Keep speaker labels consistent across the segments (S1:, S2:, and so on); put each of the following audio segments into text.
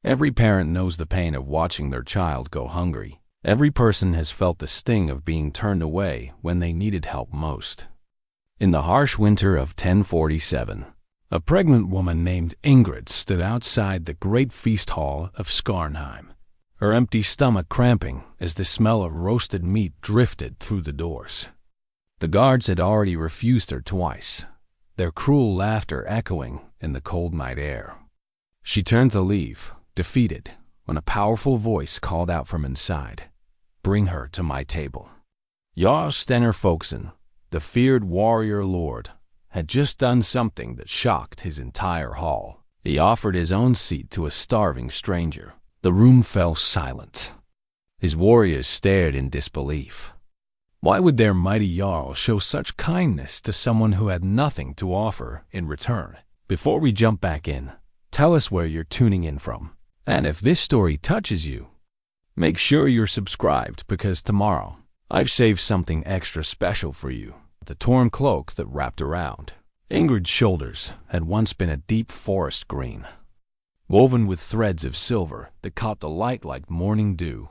S1: Every parent knows the pain of watching their child go hungry. Every person has felt the sting of being turned away when they needed help most. In the harsh winter of 1047, a pregnant woman named Ingrid stood outside the great feast hall of Skarnheim, her empty stomach cramping as the smell of roasted meat drifted through the doors. The guards had already refused her twice, their cruel laughter echoing in the cold night air. She turned to leave, defeated, when a powerful voice called out from inside, "Bring her to my table." Jarl Stenr Folkeson, the feared warrior lord, had just done something that shocked his entire hall. He offered his own seat to a starving stranger. The room fell silent. His warriors stared in disbelief. Why would their mighty Jarl show such kindness to someone who had nothing to offer in return? Before we jump back in, tell us where you're tuning in from. And if this story touches you, make sure you're subscribed, because tomorrow I've saved something extra special for you. The torn cloak that wrapped around Ingrid's shoulders had once been a deep forest green, woven with threads of silver that caught the light like morning dew.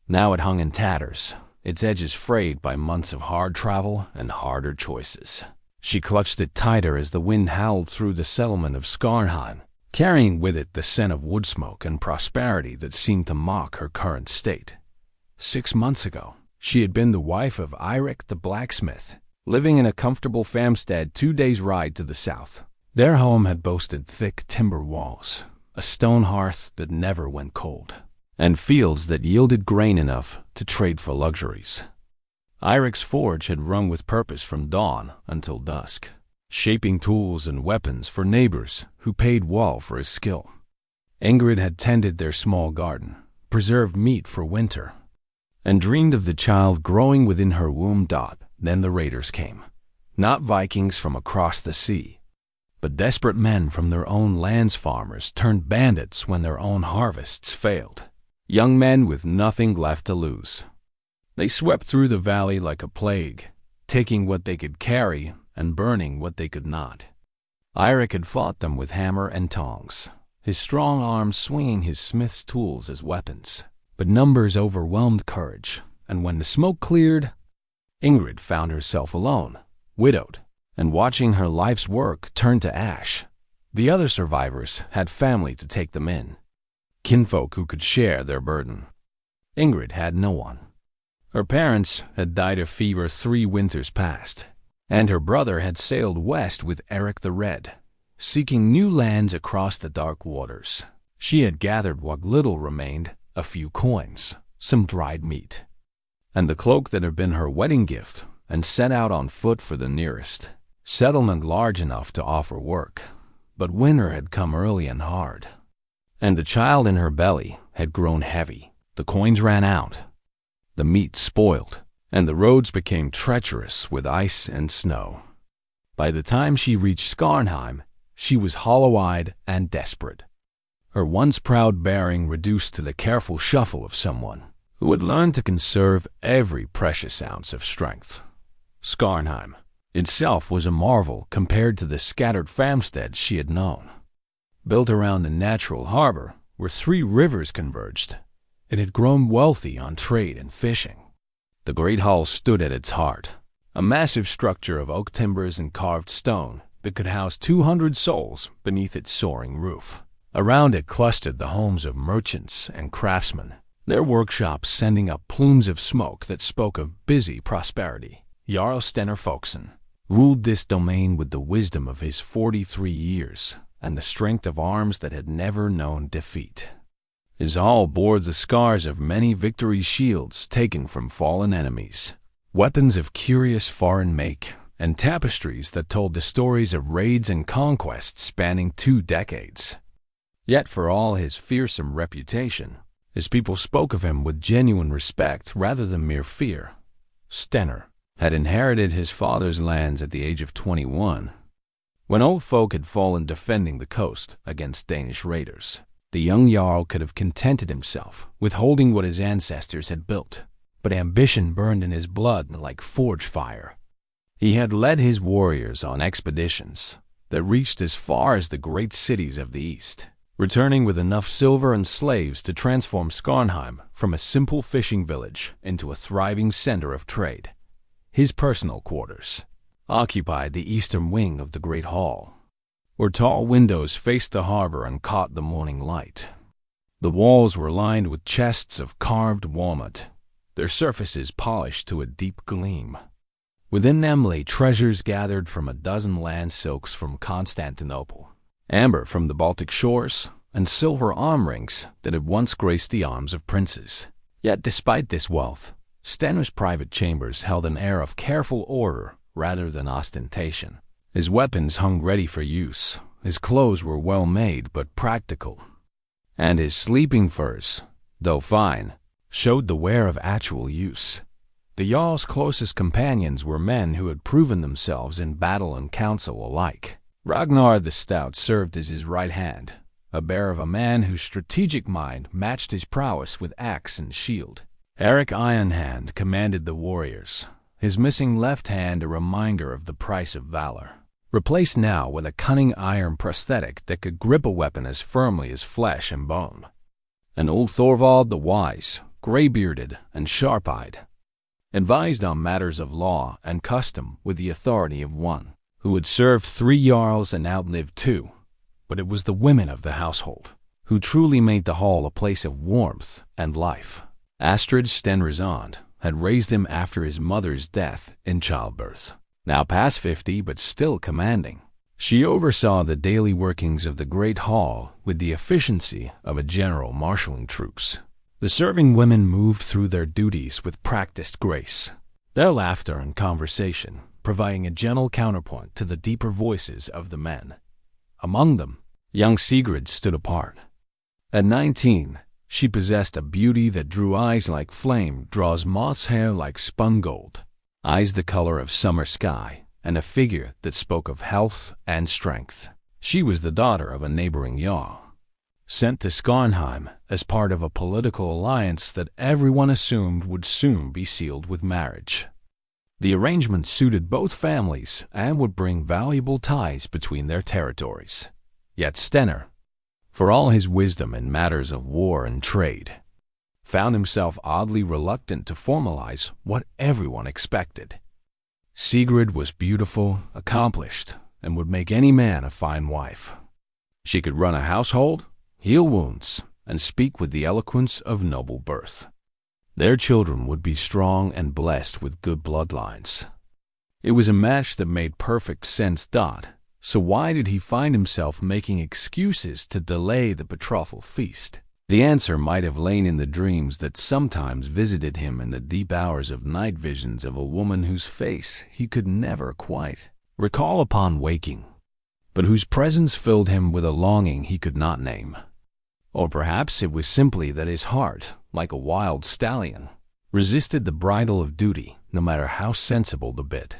S1: Now it hung in tatters, its edges frayed by months of hard travel and harder choices. She clutched it tighter as the wind howled through the settlement of Skarnheim, carrying with it the scent of wood smoke and prosperity that seemed to mock her current state. 6 months ago, she had been the wife of Eirik the blacksmith, living in a comfortable farmstead 2 days' ride to the south. Their home had boasted thick timber walls, a stone hearth that never went cold, and fields that yielded grain enough to trade for luxuries. Eirik's forge had rung with purpose from dawn until dusk, shaping tools and weapons for neighbors who paid well for his skill. Ingrid had tended their small garden, preserved meat for winter, and dreamed of the child growing within her womb. Then the raiders came, not Vikings from across the sea, but desperate men from their own lands. Farmers turned bandits when their own harvests failed, young men with nothing left to lose. They swept through the valley like a plague, taking what they could carry and burning what they could not. Eirik had fought them with hammer and tongs, his strong arms swinging his smith's tools as weapons. But numbers overwhelmed courage, and when the smoke cleared, Ingrid found herself alone, widowed, and watching her life's work turn to ash. The other survivors had family to take them in, kinfolk who could share their burden. Ingrid had no one. Her parents had died of fever 3 winters past, and her brother had sailed west with Eirik the Red, seeking new lands across the dark waters. She had gathered what little remained, a few coins, some dried meat, and the cloak that had been her wedding gift, and set out on foot for the nearest settlement large enough to offer work. But winter had come early and hard, and the child in her belly had grown heavy. The coins ran out, the meat spoiled, and the roads became treacherous with ice and snow. By the time she reached Skarnheim, she was hollow-eyed and desperate, her once proud bearing reduced to the careful shuffle of someone who had learned to conserve every precious ounce of strength. Skarnheim itself was a marvel compared to the scattered farmsteads she had known. Built around a natural harbor where 3 rivers converged, it had grown wealthy on trade and fishing. The great hall stood at its heart, a massive structure of oak timbers and carved stone that could house 200 souls beneath its soaring roof. Around it clustered the homes of merchants and craftsmen, their workshops sending up plumes of smoke that spoke of busy prosperity. Jarl Stenr Folkeson ruled this domain with the wisdom of his 43 years and the strength of arms that had never known defeat. His hall bore the scars of many victory shields taken from fallen enemies, weapons of curious foreign make, and tapestries that told the stories of raids and conquests spanning 2 decades. Yet for all his fearsome reputation, his people spoke of him with genuine respect rather than mere fear. Stenr had inherited his father's lands at the age of 21, when old folk had fallen defending the coast against Danish raiders. The young Jarl could have contented himself with holding what his ancestors had built, but ambition burned in his blood like forge fire. He had led his warriors on expeditions that reached as far as the great cities of the east, returning with enough silver and slaves to transform Skarnheim from a simple fishing village into a thriving center of trade. His personal quarters occupied the eastern wing of the Great Hall, where tall windows faced the harbor and caught the morning light. The walls were lined with chests of carved walnut, their surfaces polished to a deep gleam. Within them lay treasures gathered from a dozen land silks from Constantinople, amber from the Baltic shores, and silver arm rings that had once graced the arms of princes. Yet despite this wealth, Stenr's private chambers held an air of careful order rather than ostentation. His weapons hung ready for use, his clothes were well made but practical, and his sleeping furs, though fine, showed the wear of actual use. The Jarl's closest companions were men who had proven themselves in battle and council alike. Ragnar the Stout served as his right hand, a bear of a man whose strategic mind matched his prowess with axe and shield. Eric Ironhand commanded the warriors, his missing left hand a reminder of the price of valor, replaced now with a cunning iron prosthetic that could grip a weapon as firmly as flesh and bone. And old Thorvald the Wise, gray-bearded and sharp-eyed, advised on matters of law and custom with the authority of one who had served 3 jarls and outlived 2. But it was the women of the household who truly made the hall a place of warmth and life. Astrid Stenr's aunt had raised him after his mother's death in childbirth. Now past 50 but still commanding, she oversaw the daily workings of the great hall with the efficiency of a general marshalling troops. The serving women moved through their duties with practiced grace, their laughter and conversation providing a gentle counterpoint to the deeper voices of the men. Among them, young Sigrid stood apart. At 19, she possessed a beauty that drew eyes like flame, draws moth's hair like spun gold, eyes the color of summer sky, and a figure that spoke of health and strength. She was the daughter of a neighboring jarl, sent to Skarnheim as part of a political alliance that everyone assumed would soon be sealed with marriage. The arrangement suited both families and would bring valuable ties between their territories. Yet Stenr, for all his wisdom in matters of war and trade, found himself oddly reluctant to formalize what everyone expected. Sigrid was beautiful, accomplished, and would make any man a fine wife. She could run a household, heal wounds, and speak with the eloquence of noble birth. Their children would be strong and blessed with good bloodlines. It was a match that made perfect sense. So why did he find himself making excuses to delay the betrothal feast? The answer might have lain in the dreams that sometimes visited him in the deep hours of night, visions of a woman whose face he could never quite recall upon waking, but whose presence filled him with a longing he could not name. Or perhaps it was simply that his heart, like a wild stallion, resisted the bridle of duty, no matter how sensible the bit.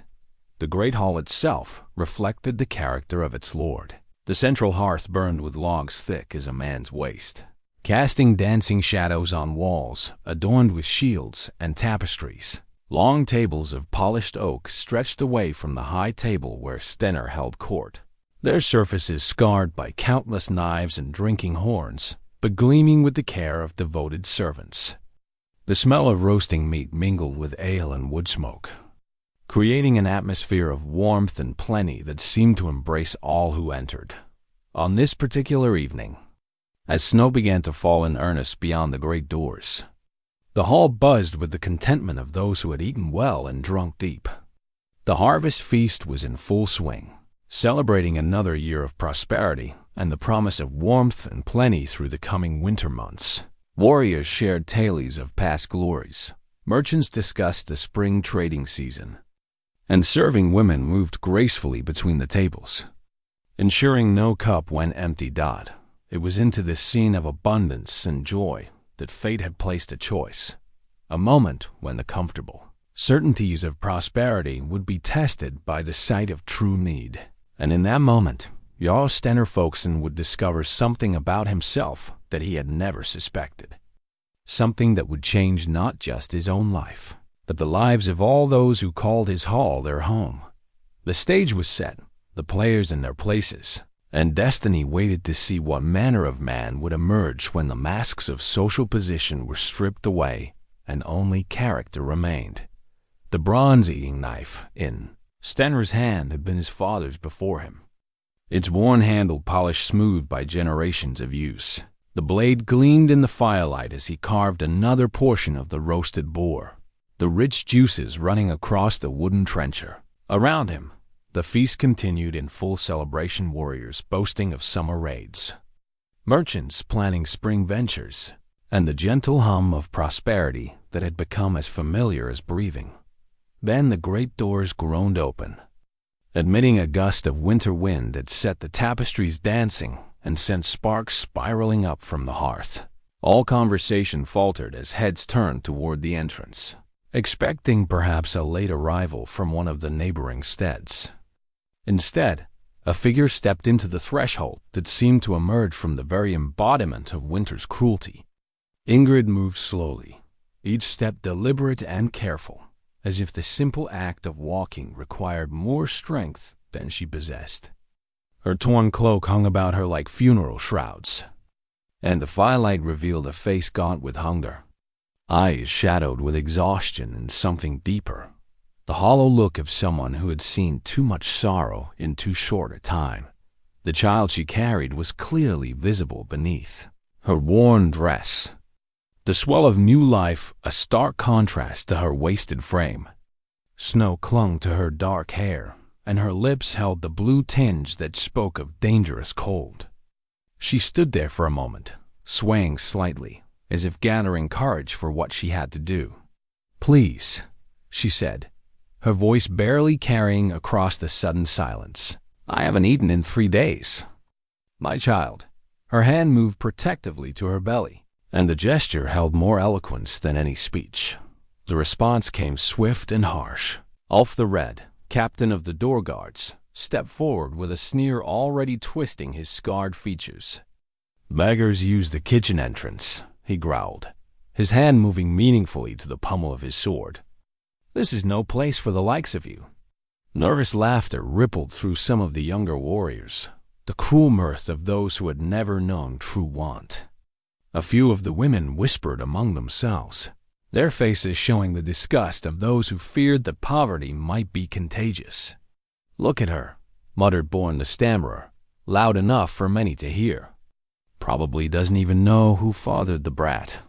S1: The great hall itself reflected the character of its lord. The central hearth burned with logs thick as a man's waist, casting dancing shadows on walls adorned with shields and tapestries. Long tables of polished oak stretched away from the high table where Stenr held court, their surfaces scarred by countless knives and drinking horns, but gleaming with the care of devoted servants. The smell of roasting meat mingled with ale and wood smoke, creating an atmosphere of warmth and plenty that seemed to embrace all who entered. On this particular evening, as snow began to fall in earnest beyond the great doors, the hall buzzed with the contentment of those who had eaten well and drunk deep. The harvest feast was in full swing, celebrating another year of prosperity and the promise of warmth and plenty through the coming winter months. Warriors shared tales of past glories, merchants discussed the spring trading season, and serving women moved gracefully between the tables, ensuring no cup went empty. It was into this scene of abundance and joy that fate had placed a choice, a moment when the comfortable certainties of prosperity would be tested by the sight of true need. And in that moment, Jarl Stenr Folkeson would discover something about himself that he had never suspected. Something that would change not just his own life, but the lives of all those who called his hall their home. The stage was set, the players in their places, and destiny waited to see what manner of man would emerge when the masks of social position were stripped away and only character remained. The bronze-eating knife in Stenr's hand had been his father's before him, its worn handle polished smooth by generations of use. The blade gleamed in the firelight as he carved another portion of the roasted boar, the rich juices running across the wooden trencher. Around him, the feast continued in full celebration, warriors boasting of summer raids, merchants planning spring ventures, and the gentle hum of prosperity that had become as familiar as breathing. Then the great doors groaned open, admitting a gust of winter wind that set the tapestries dancing and sent sparks spiraling up from the hearth. All conversation faltered as heads turned toward the entrance, expecting perhaps a late arrival from one of the neighboring steads. Instead, a figure stepped into the threshold that seemed to emerge from the very embodiment of winter's cruelty. Ingrid moved slowly, each step deliberate and careful, as if the simple act of walking required more strength than she possessed. Her torn cloak hung about her like funeral shrouds, and the firelight revealed a face gaunt with hunger, eyes shadowed with exhaustion and something deeper, the hollow look of someone who had seen too much sorrow in too short a time. The child she carried was clearly visible beneath her worn dress, the swell of new life a stark contrast to her wasted frame. Snow clung to her dark hair, and her lips held the blue tinge that spoke of dangerous cold. She stood there for a moment, swaying slightly, as if gathering courage for what she had to do. "Please," she said, her voice barely carrying across the sudden silence. "I haven't eaten in 3 days. My child." Her hand moved protectively to her belly, and the gesture held more eloquence than any speech. The response came swift and harsh. Ulf the Red, captain of the door guards, stepped forward with a sneer already twisting his scarred features. "Beggars use the kitchen entrance," he growled, his hand moving meaningfully to the pommel of his sword. "This is no place for the likes of you." Nervous laughter rippled through some of the younger warriors, the cruel mirth of those who had never known true want. A few of the women whispered among themselves, their faces showing the disgust of those who feared that poverty might be contagious. "Look at her," muttered Born the Stammerer, loud enough for many to hear. "Probably doesn't even know who fathered the brat."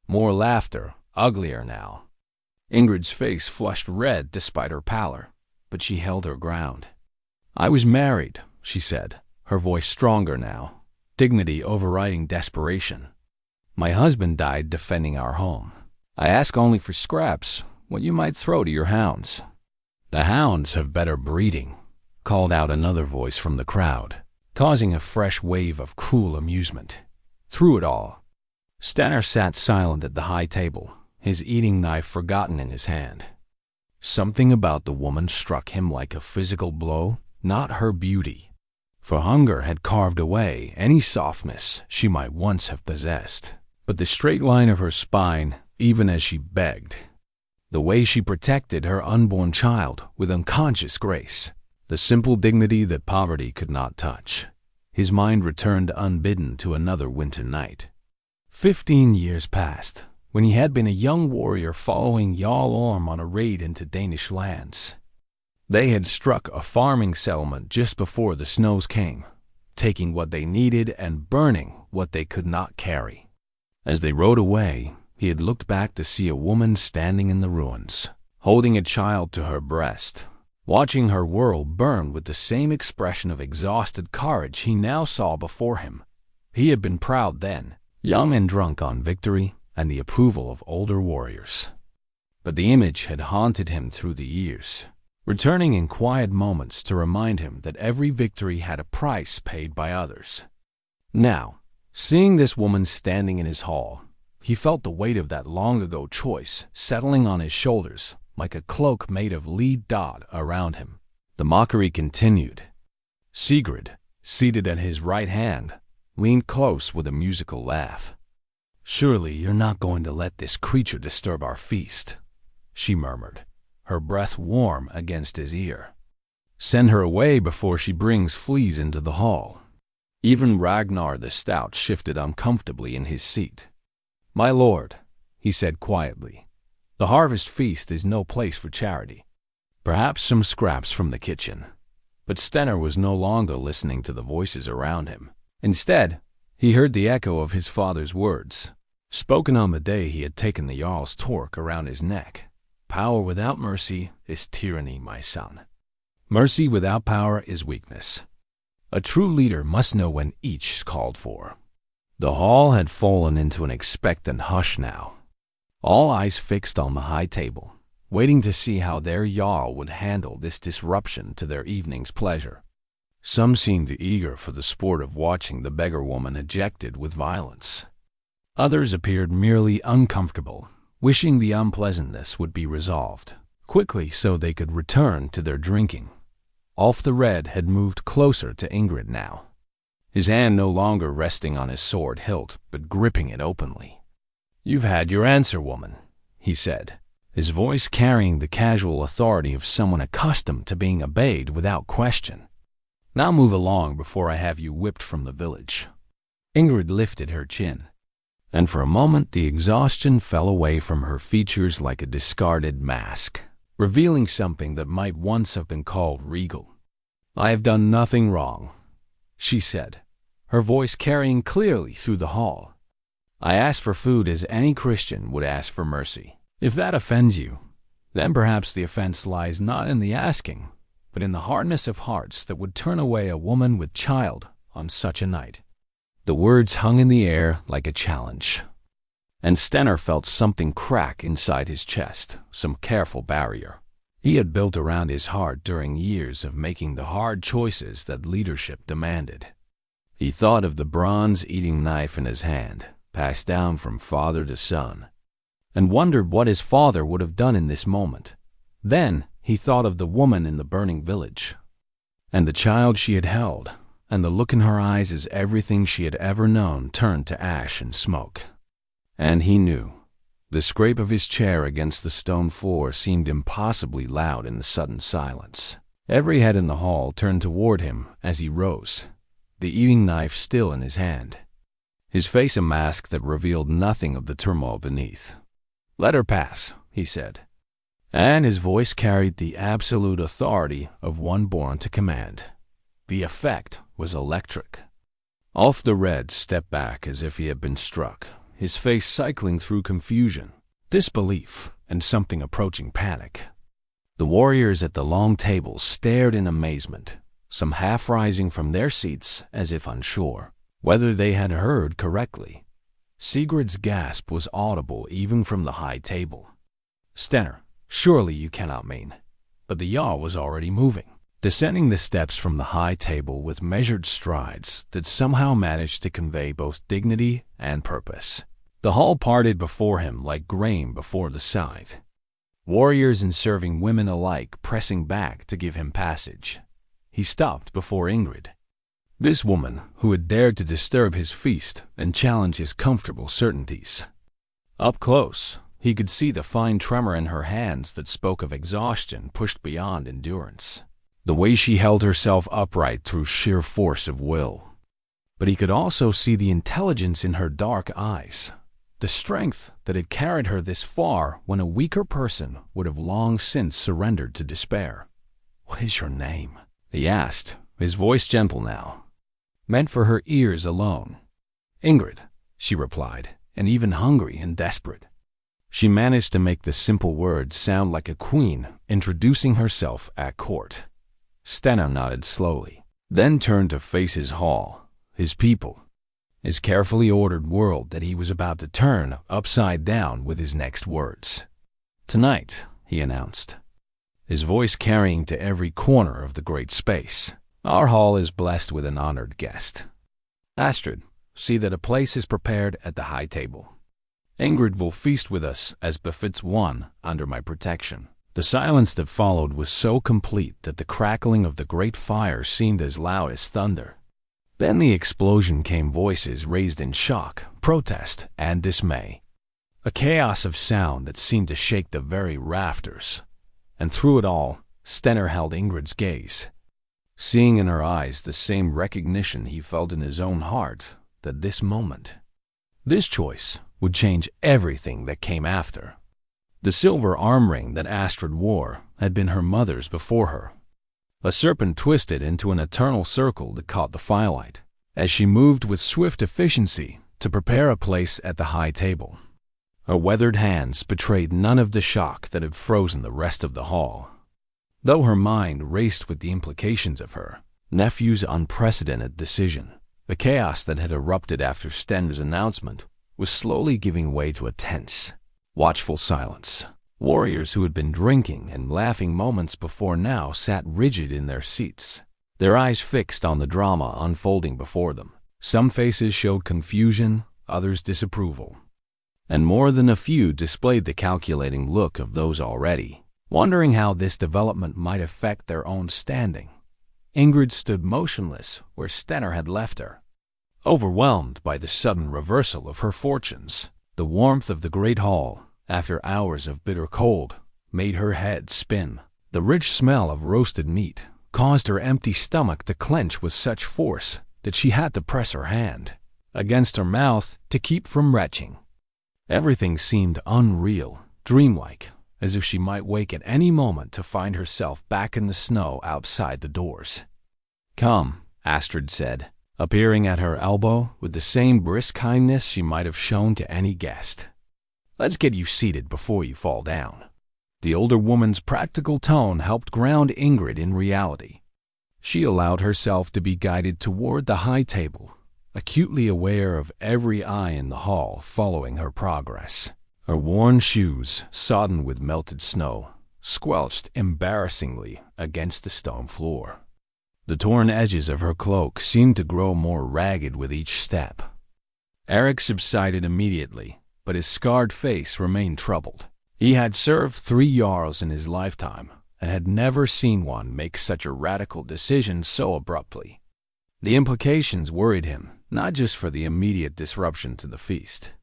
S1: More laughter, uglier now. Ingrid's face flushed red despite her pallor, but she held her ground. "I was married," she said, her voice stronger now, dignity overriding desperation. "My husband died defending our home. I ask only for scraps, what you might throw to your hounds." "The hounds have better breeding," called out another voice from the crowd, causing a fresh wave of cruel amusement. Through it all, Stenr sat silent at the high table, his eating knife forgotten in his hand. Something about the woman struck him like a physical blow, not her beauty, for hunger had carved away any softness she might once have possessed, but the straight line of her spine, even as she begged, the way she protected her unborn child with unconscious grace, the simple dignity that poverty could not touch. His mind returned unbidden to another winter night. 15 years passed, when he had been a young warrior following Jarl Orm on a raid into Danish lands. They had struck a farming settlement just before the snows came, taking what they needed and burning what they could not carry. As they rode away, he had looked back to see a woman standing in the ruins, holding a child to her breast, watching her world burn with the same expression of exhausted courage he now saw before him. He had been proud then, young and drunk on victory and the approval of older warriors. But the image had haunted him through the years, returning in quiet moments to remind him that every victory had a price paid by others. Now, seeing this woman standing in his hall, he felt the weight of that long-ago choice settling on his shoulders like a cloak made of lead dot around him. The mockery continued. Sigrid, seated at his right hand, leaned close with a musical laugh. "Surely you're not going to let this creature disturb our feast," she murmured, her breath warm against his ear. Send her away before she brings fleas into the hall. Even Ragnar the Stout shifted uncomfortably in his seat. My lord, he said quietly, the harvest feast is no place for charity. Perhaps some scraps from the kitchen. But Stenr was no longer listening to the voices around him. Instead, he heard the echo of his father's words, spoken on the day he had taken the Jarl's torque around his neck. Power without mercy is tyranny, my son. Mercy without power is weakness. A true leader must know when each is called for. The hall had fallen into an expectant hush now. All eyes fixed on the high table, waiting to see how their Jarl would handle this disruption to their evening's pleasure. Some seemed eager for the sport of watching the beggar woman ejected with violence. Others appeared merely uncomfortable, wishing the unpleasantness would be resolved quickly so they could return to their drinking. Ulf the Red had moved closer to Ingrid now, his hand no longer resting on his sword hilt, but gripping it openly. You've had your answer, woman, he said, his voice carrying the casual authority of someone accustomed to being obeyed without question. Now move along before I have you whipped from the village. Ingrid lifted her chin, and for a moment the exhaustion fell away from her features like a discarded mask, revealing something that might once have been called regal. I have done nothing wrong, she said, her voice carrying clearly through the hall. I asked for food as any Christian would ask for mercy. If that offends you, then perhaps the offense lies not in the asking, but in the hardness of hearts that would turn away a woman with child on such a night. The words hung in the air like a challenge, and Stenr felt something crack inside his chest, some careful barrier he had built around his heart during years of making the hard choices that leadership demanded. He thought of the bronze eating knife in his hand, passed down from father to son, and wondered what his father would have done in this moment. Then he thought of the woman in the burning village, and the child she had held, and the look in her eyes as everything she had ever known turned to ash and smoke. And he knew. The scrape of his chair against the stone floor seemed impossibly loud in the sudden silence. Every head in the hall turned toward him as he rose, the eating knife still in his hand, his face a mask that revealed nothing of the turmoil beneath. Let her pass, he said, and his voice carried the absolute authority of one born to command. The effect was electric. Ulf the Red stepped back as if he had been struck, his face cycling through confusion, disbelief, and something approaching panic. The warriors at the long tables stared in amazement, some half rising from their seats as if unsure whether they had heard correctly. Sigurd's gasp was audible even from the high table. Stenr, surely you cannot mean. But the Jarl was already moving, descending the steps from the high table with measured strides that somehow managed to convey both dignity and purpose. The hall parted before him like grain before the scythe, warriors and serving women alike pressing back to give him passage. He stopped before Ingrid, this woman who had dared to disturb his feast and challenge his comfortable certainties. Up close, he could see the fine tremor in her hands that spoke of exhaustion pushed beyond endurance, the way she held herself upright through sheer force of will. But he could also see the intelligence in her dark eyes, the strength that had carried her this far when a weaker person would have long since surrendered to despair. What is your name? He asked, his voice gentle now, meant for her ears alone. Ingrid, she replied, and even hungry and desperate. She managed to make the simple words sound like a queen introducing herself at court. Stenr nodded slowly, then turned to face his hall, his people, his carefully ordered world that he was about to turn upside down with his next words. Tonight, he announced, his voice carrying to every corner of the great space, our hall is blessed with an honored guest. Astrid, see that a place is prepared at the high table. Ingrid will feast with us as befits one under my protection. The silence that followed was so complete that the crackling of the great fire seemed as loud as thunder. Then the explosion came, voices raised in shock, protest, and dismay. A chaos of sound that seemed to shake the very rafters. And through it all, Stenr held Ingrid's gaze, seeing in her eyes the same recognition he felt in his own heart, that this moment, this choice, would change everything that came after. The silver arm ring that Astrid wore had been her mother's before her. A serpent twisted into an eternal circle that caught the firelight, as she moved with swift efficiency to prepare a place at the high table. Her weathered hands betrayed none of the shock that had frozen the rest of the hall. Though her mind raced with the implications of her nephew's unprecedented decision, the chaos that had erupted after Stenr's announcement was slowly giving way to a tense, watchful silence. Warriors who had been drinking and laughing moments before now sat rigid in their seats, their eyes fixed on the drama unfolding before them. Some faces showed confusion, others disapproval, and more than a few displayed the calculating look of those already wondering how this development might affect their own standing. Ingrid stood motionless where Stenr had left her, overwhelmed by the sudden reversal of her fortunes. The warmth of the great hall, after hours of bitter cold, made her head spin. The rich smell of roasted meat caused her empty stomach to clench with such force that she had to press her hand against her mouth to keep from retching. Everything seemed unreal, dreamlike, as if she might wake at any moment to find herself back in the snow outside the doors. "Come," Astrid said, appearing at her elbow with the same brisk kindness she might have shown to any guest. "Let's get you seated before you fall down." The older woman's practical tone helped ground Ingrid in reality. She allowed herself to be guided toward the high table, acutely aware of every eye in the hall following her progress. Her worn shoes, sodden with melted snow, squelched embarrassingly against the stone floor. The torn edges of her cloak seemed to grow more ragged with each step. Eric subsided immediately, but his scarred face remained troubled. He had served 3 Jarls in his lifetime and had never seen one make such a radical decision so abruptly. The implications worried him, not just for the immediate disruption to the feast,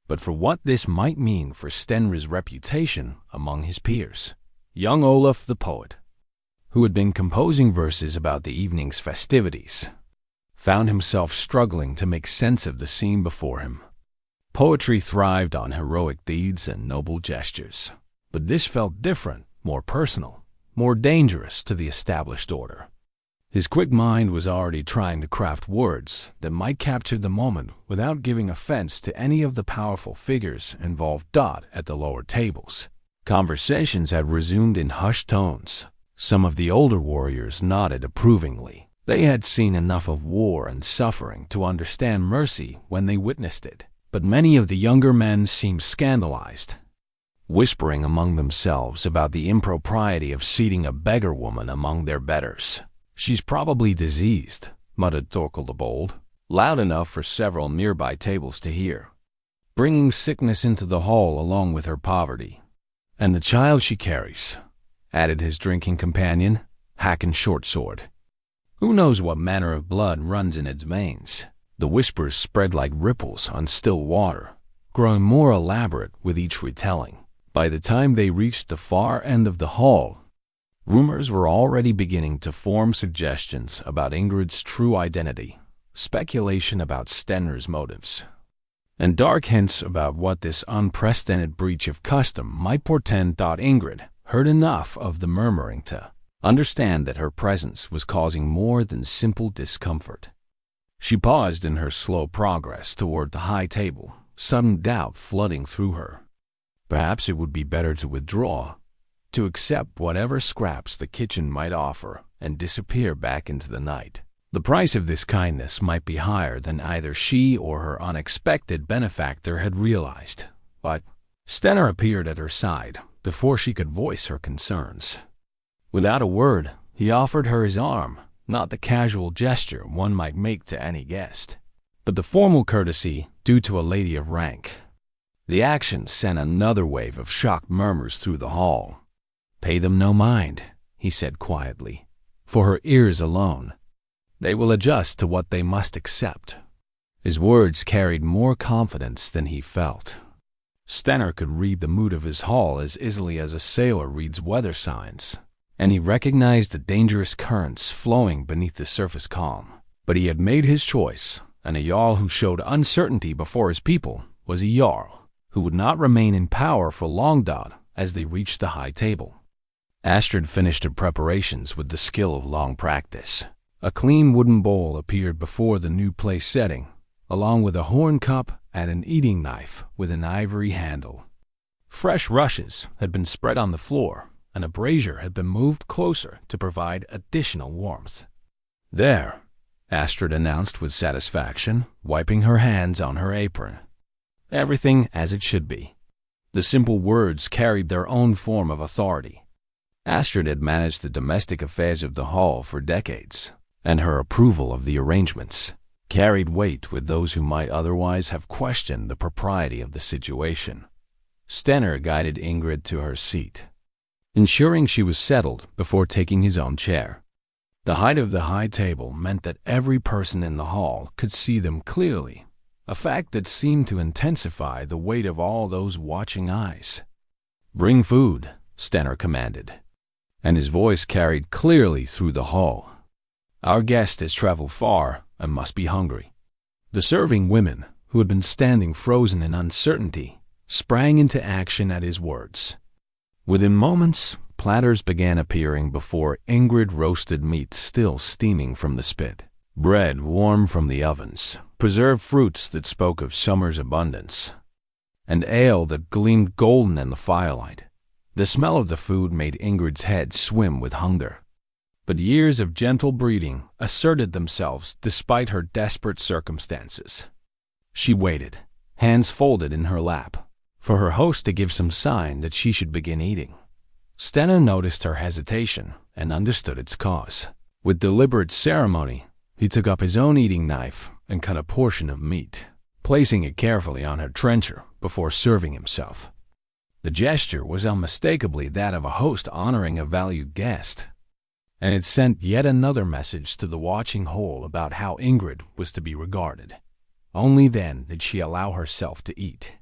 S1: but for what this might mean for Stenr's reputation among his peers. Young Olaf the poet, who had been composing verses about the evening's festivities, found himself struggling to make sense of the scene before him. Poetry thrived on heroic deeds and noble gestures, but this felt different, more personal, more dangerous to the established order. His quick mind was already trying to craft words that might capture the moment without giving offense to any of the powerful figures involved at the lower tables. Conversations had resumed in hushed tones. Some of the older warriors nodded approvingly. They had seen enough of war and suffering to understand mercy when they witnessed it. But many of the younger men seemed scandalized, whispering among themselves about the impropriety of seating a beggar woman among their betters. "She's probably diseased," muttered Thorkel the Bold, loud enough for several nearby tables to hear, "bringing sickness into the hall along with her poverty. And the child she carries," added his drinking companion, Hakon Shortsword. "Who knows what manner of blood runs in its veins?" The whispers spread like ripples on still water, growing more elaborate with each retelling. By the time they reached the far end of the hall, rumors were already beginning to form suggestions about Ingrid's true identity, speculation about Stenr's motives, and dark hints about what this unprecedented breach of custom might portend. Ingrid heard enough of the murmuring to understand that her presence was causing more than simple discomfort. She paused in her slow progress toward the high table, sudden doubt flooding through her. Perhaps it would be better to withdraw, to accept whatever scraps the kitchen might offer and disappear back into the night. The price of this kindness might be higher than either she or her unexpected benefactor had realized, but Stenr appeared at her side before she could voice her concerns. Without a word, he offered her his arm, not the casual gesture one might make to any guest, but the formal courtesy due to a lady of rank. The action sent another wave of shocked murmurs through the hall. "Pay them no mind," he said quietly, "for her ears alone. They will adjust to what they must accept." His words carried more confidence than he felt. Stenr could read the mood of his hall as easily as a sailor reads weather signs. and he recognized the dangerous currents flowing beneath the surface calm. But he had made his choice, and a Jarl who showed uncertainty before his people was a Jarl who would not remain in power for long. As they reached the high table, Astrid finished her preparations with the skill of long practice. A clean wooden bowl appeared before the new place setting, along with a horn cup and an eating knife with an ivory handle. Fresh rushes had been spread on the floor, and a brazier had been moved closer to provide additional warmth. "There," Astrid announced with satisfaction, wiping her hands on her apron. "Everything as it should be." The simple words carried their own form of authority. Astrid had managed the domestic affairs of the hall for decades, and her approval of the arrangements carried weight with those who might otherwise have questioned the propriety of the situation. Stenr guided Ingrid to her seat, ensuring she was settled before taking his own chair. The height of the high table meant that every person in the hall could see them clearly, a fact that seemed to intensify the weight of all those watching eyes. "Bring food," Stenr commanded, and his voice carried clearly through the hall. "Our guest has traveled far and must be hungry." The serving women, who had been standing frozen in uncertainty, sprang into action at his words. Within moments, platters began appearing before Ingrid, roasted meat still steaming from the spit, bread warm from the ovens, preserved fruits that spoke of summer's abundance, and ale that gleamed golden in the firelight. The smell of the food made Ingrid's head swim with hunger. But years of gentle breeding asserted themselves despite her desperate circumstances. She waited, hands folded in her lap, for her host to give some sign that she should begin eating. Stenr noticed her hesitation and understood its cause. With deliberate ceremony, he took up his own eating knife and cut a portion of meat, placing it carefully on her trencher before serving himself. The gesture was unmistakably that of a host honoring a valued guest, and it sent yet another message to the watching whole about how Ingrid was to be regarded. Only then did she allow herself to eat,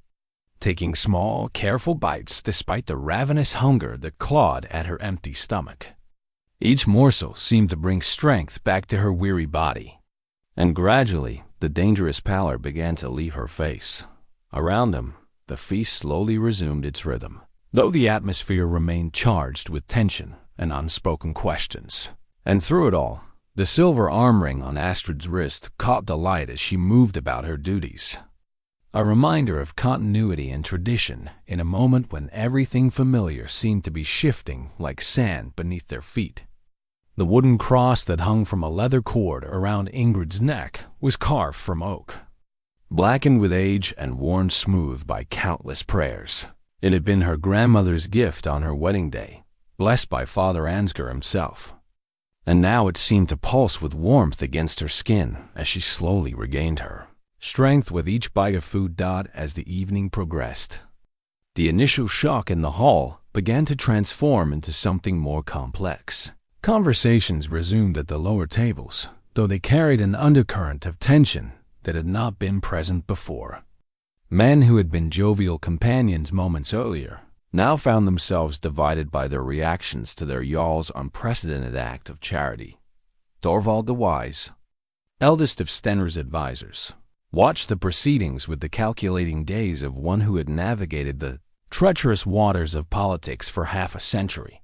S1: taking small, careful bites despite the ravenous hunger that clawed at her empty stomach. Each morsel seemed to bring strength back to her weary body, and gradually the dangerous pallor began to leave her face. Around them, the feast slowly resumed its rhythm, though the atmosphere remained charged with tension and unspoken questions. And through it all, the silver arm ring on Astrid's wrist caught the light as she moved about her duties, a reminder of continuity and tradition in a moment when everything familiar seemed to be shifting like sand beneath their feet. The wooden cross that hung from a leather cord around Ingrid's neck was carved from oak, blackened with age and worn smooth by countless prayers. It had been her grandmother's gift on her wedding day, blessed by Father Ansgar himself, and now it seemed to pulse with warmth against her skin as she slowly regained her strength with each bite of food. As the evening progressed, the initial shock in the hall began to transform into something more complex. Conversations resumed at the lower tables, though they carried an undercurrent of tension that had not been present before. Men who had been jovial companions moments earlier now found themselves divided by their reactions to their Jarl's unprecedented act of charity. Thorvald the Wise, eldest of Stenr's advisors, watched the proceedings with the calculating gaze of one who had navigated the treacherous waters of politics for half a century.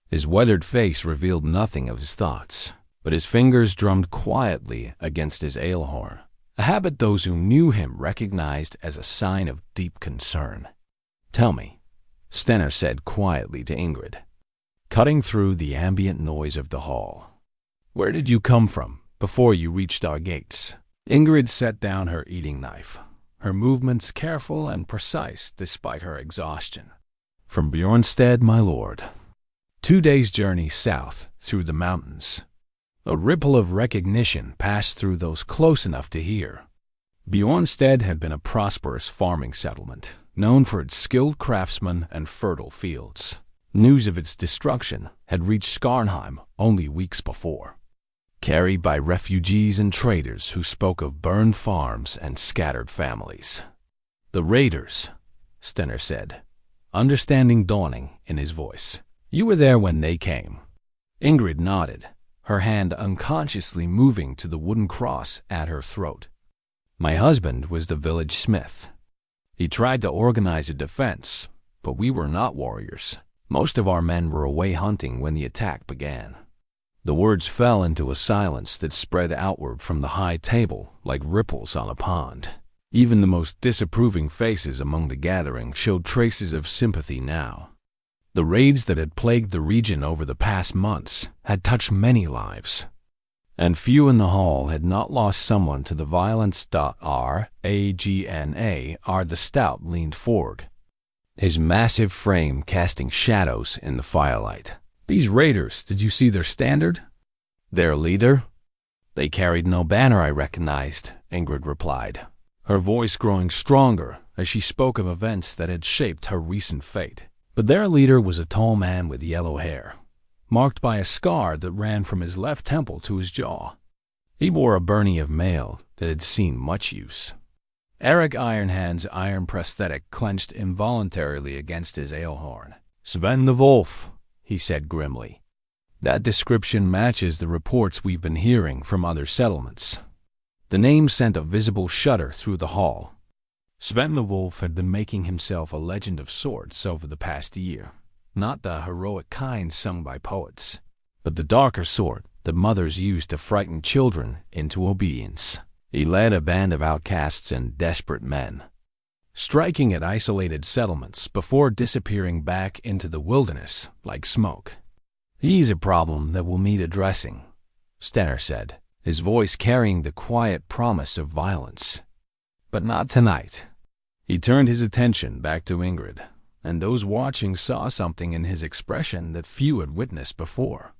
S1: His weathered face revealed nothing of his thoughts, but his fingers drummed quietly against his ale horn, a habit those who knew him recognized as a sign of deep concern. "Tell me," Stenr said quietly to Ingrid, cutting through the ambient noise of the hall. "Where did you come from before you reached our gates?" Ingrid set down her eating knife, her movements careful and precise despite her exhaustion. "From Bjornstead, my lord. 2 days' journey south through the mountains." A ripple of recognition passed through those close enough to hear. Bjornstead had been a prosperous farming settlement, known for its skilled craftsmen and fertile fields. News of its destruction had reached Skarnheim only weeks before, carried by refugees and traders who spoke of burned farms and scattered families. "The raiders," Stenr said, understanding dawning in his voice. "You were there when they came. Ingrid nodded, her hand unconsciously moving to the wooden cross at her throat. My husband was the village smith. He tried to organize a defense, but we were not warriors. Most of our men were away hunting when the attack began. The words fell into a silence that spread outward from the high table like ripples on a pond. Even the most disapproving faces among the gathering showed traces of sympathy now. The raids that had plagued the region over the past months had touched many lives, and few in the hall had not lost someone to the violence. The stout leaned forward, his massive frame casting shadows in the firelight. These raiders, did you see their standard? Their leader? They carried no banner I recognized, Ingrid replied, her voice growing stronger as she spoke of events that had shaped her recent fate. But their leader was a tall man with yellow hair, marked by a scar that ran from his left temple to his jaw. He wore a byrnie of mail that had seen much use. Eric Ironhand's iron prosthetic clenched involuntarily against his ale horn. Sven the Wolf, he said grimly. That description matches the reports we've been hearing from other settlements. The name sent a visible shudder through the hall. Sven the Wolf had been making himself a legend of sorts over the past year, not the heroic kind sung by poets, but the darker sort that mothers used to frighten children into obedience. He led a band of outcasts and desperate men, striking at isolated settlements before disappearing back into the wilderness like smoke. He's a problem that will need addressing, Stenr said, his voice carrying the quiet promise of violence. But not tonight. He turned his attention back to Ingrid, and those watching saw something in his expression that few had witnessed before.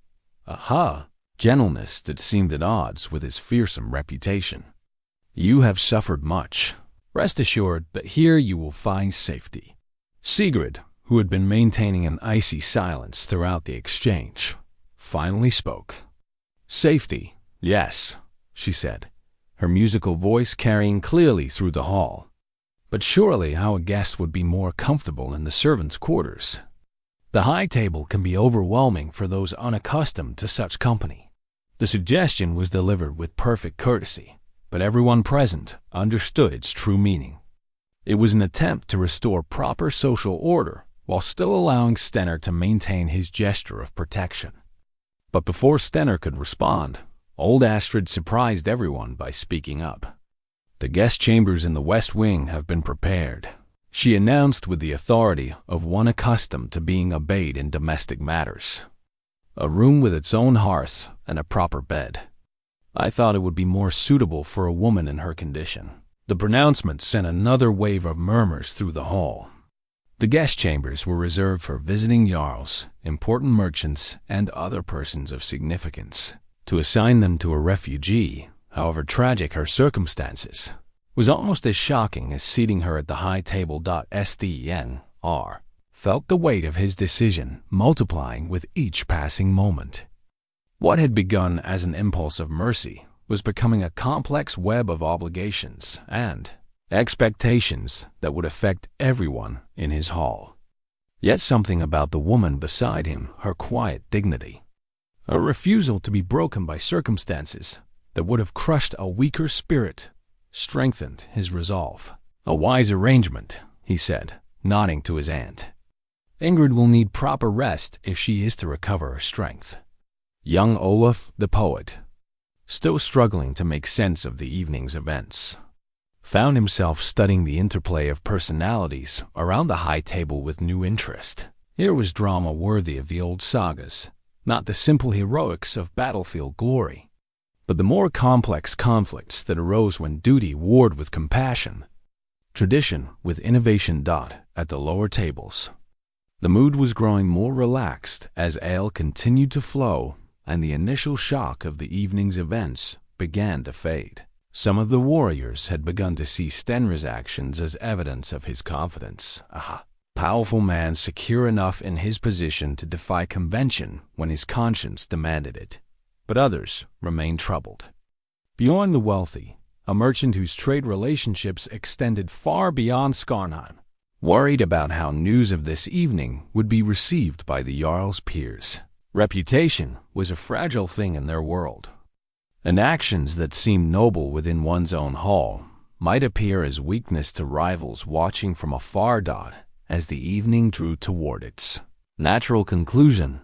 S1: Gentleness that seemed at odds with his fearsome reputation. You have suffered much. Rest assured that here you will find safety. Sigrid, who had been maintaining an icy silence throughout the exchange, finally spoke. Safety, yes, she said, her musical voice carrying clearly through the hall. But surely our guest would be more comfortable in the servants' quarters. The high table can be overwhelming for those unaccustomed to such company. The suggestion was delivered with perfect courtesy, but everyone present understood its true meaning. It was an attempt to restore proper social order while still allowing Stenr to maintain his gesture of protection. But before Stenr could respond, old Astrid surprised everyone by speaking up. The guest chambers in the West Wing have been prepared, she announced with the authority of one accustomed to being obeyed in domestic matters. A room with its own hearth and a proper bed. I thought it would be more suitable for a woman in her condition. The pronouncement sent another wave of murmurs through the hall. The guest chambers were reserved for visiting jarls, important merchants, and other persons of significance. To assign them to a refugee, however tragic her circumstances, was almost as shocking as seating her at the high table. Stenr felt the weight of his decision multiplying with each passing moment. What had begun as an impulse of mercy was becoming a complex web of obligations and expectations that would affect everyone in his hall. Yet something about the woman beside him, her quiet dignity, a refusal to be broken by circumstances that would have crushed a weaker spirit, strengthened his resolve. A wise arrangement, he said, nodding to his aunt. Ingrid will need proper rest if she is to recover her strength. Young Olaf, the poet, still struggling to make sense of the evening's events, found himself studying the interplay of personalities around the high table with new interest. Here was drama worthy of the old sagas, not the simple heroics of battlefield glory, but the more complex conflicts that arose when duty warred with compassion, tradition with innovation. At the lower tables, the mood was growing more relaxed as ale continued to flow and the initial shock of the evening's events began to fade. Some of the warriors had begun to see Stenr's actions as evidence of his confidence. Powerful man secure enough in his position to defy convention when his conscience demanded it. But others remained troubled. Bjorn the wealthy, a merchant whose trade relationships extended far beyond Skarnheim, worried about how news of this evening would be received by the Jarl's peers. Reputation was a fragile thing in their world, and actions that seemed noble within one's own hall might appear as weakness to rivals watching from afar. As the evening drew toward its natural conclusion,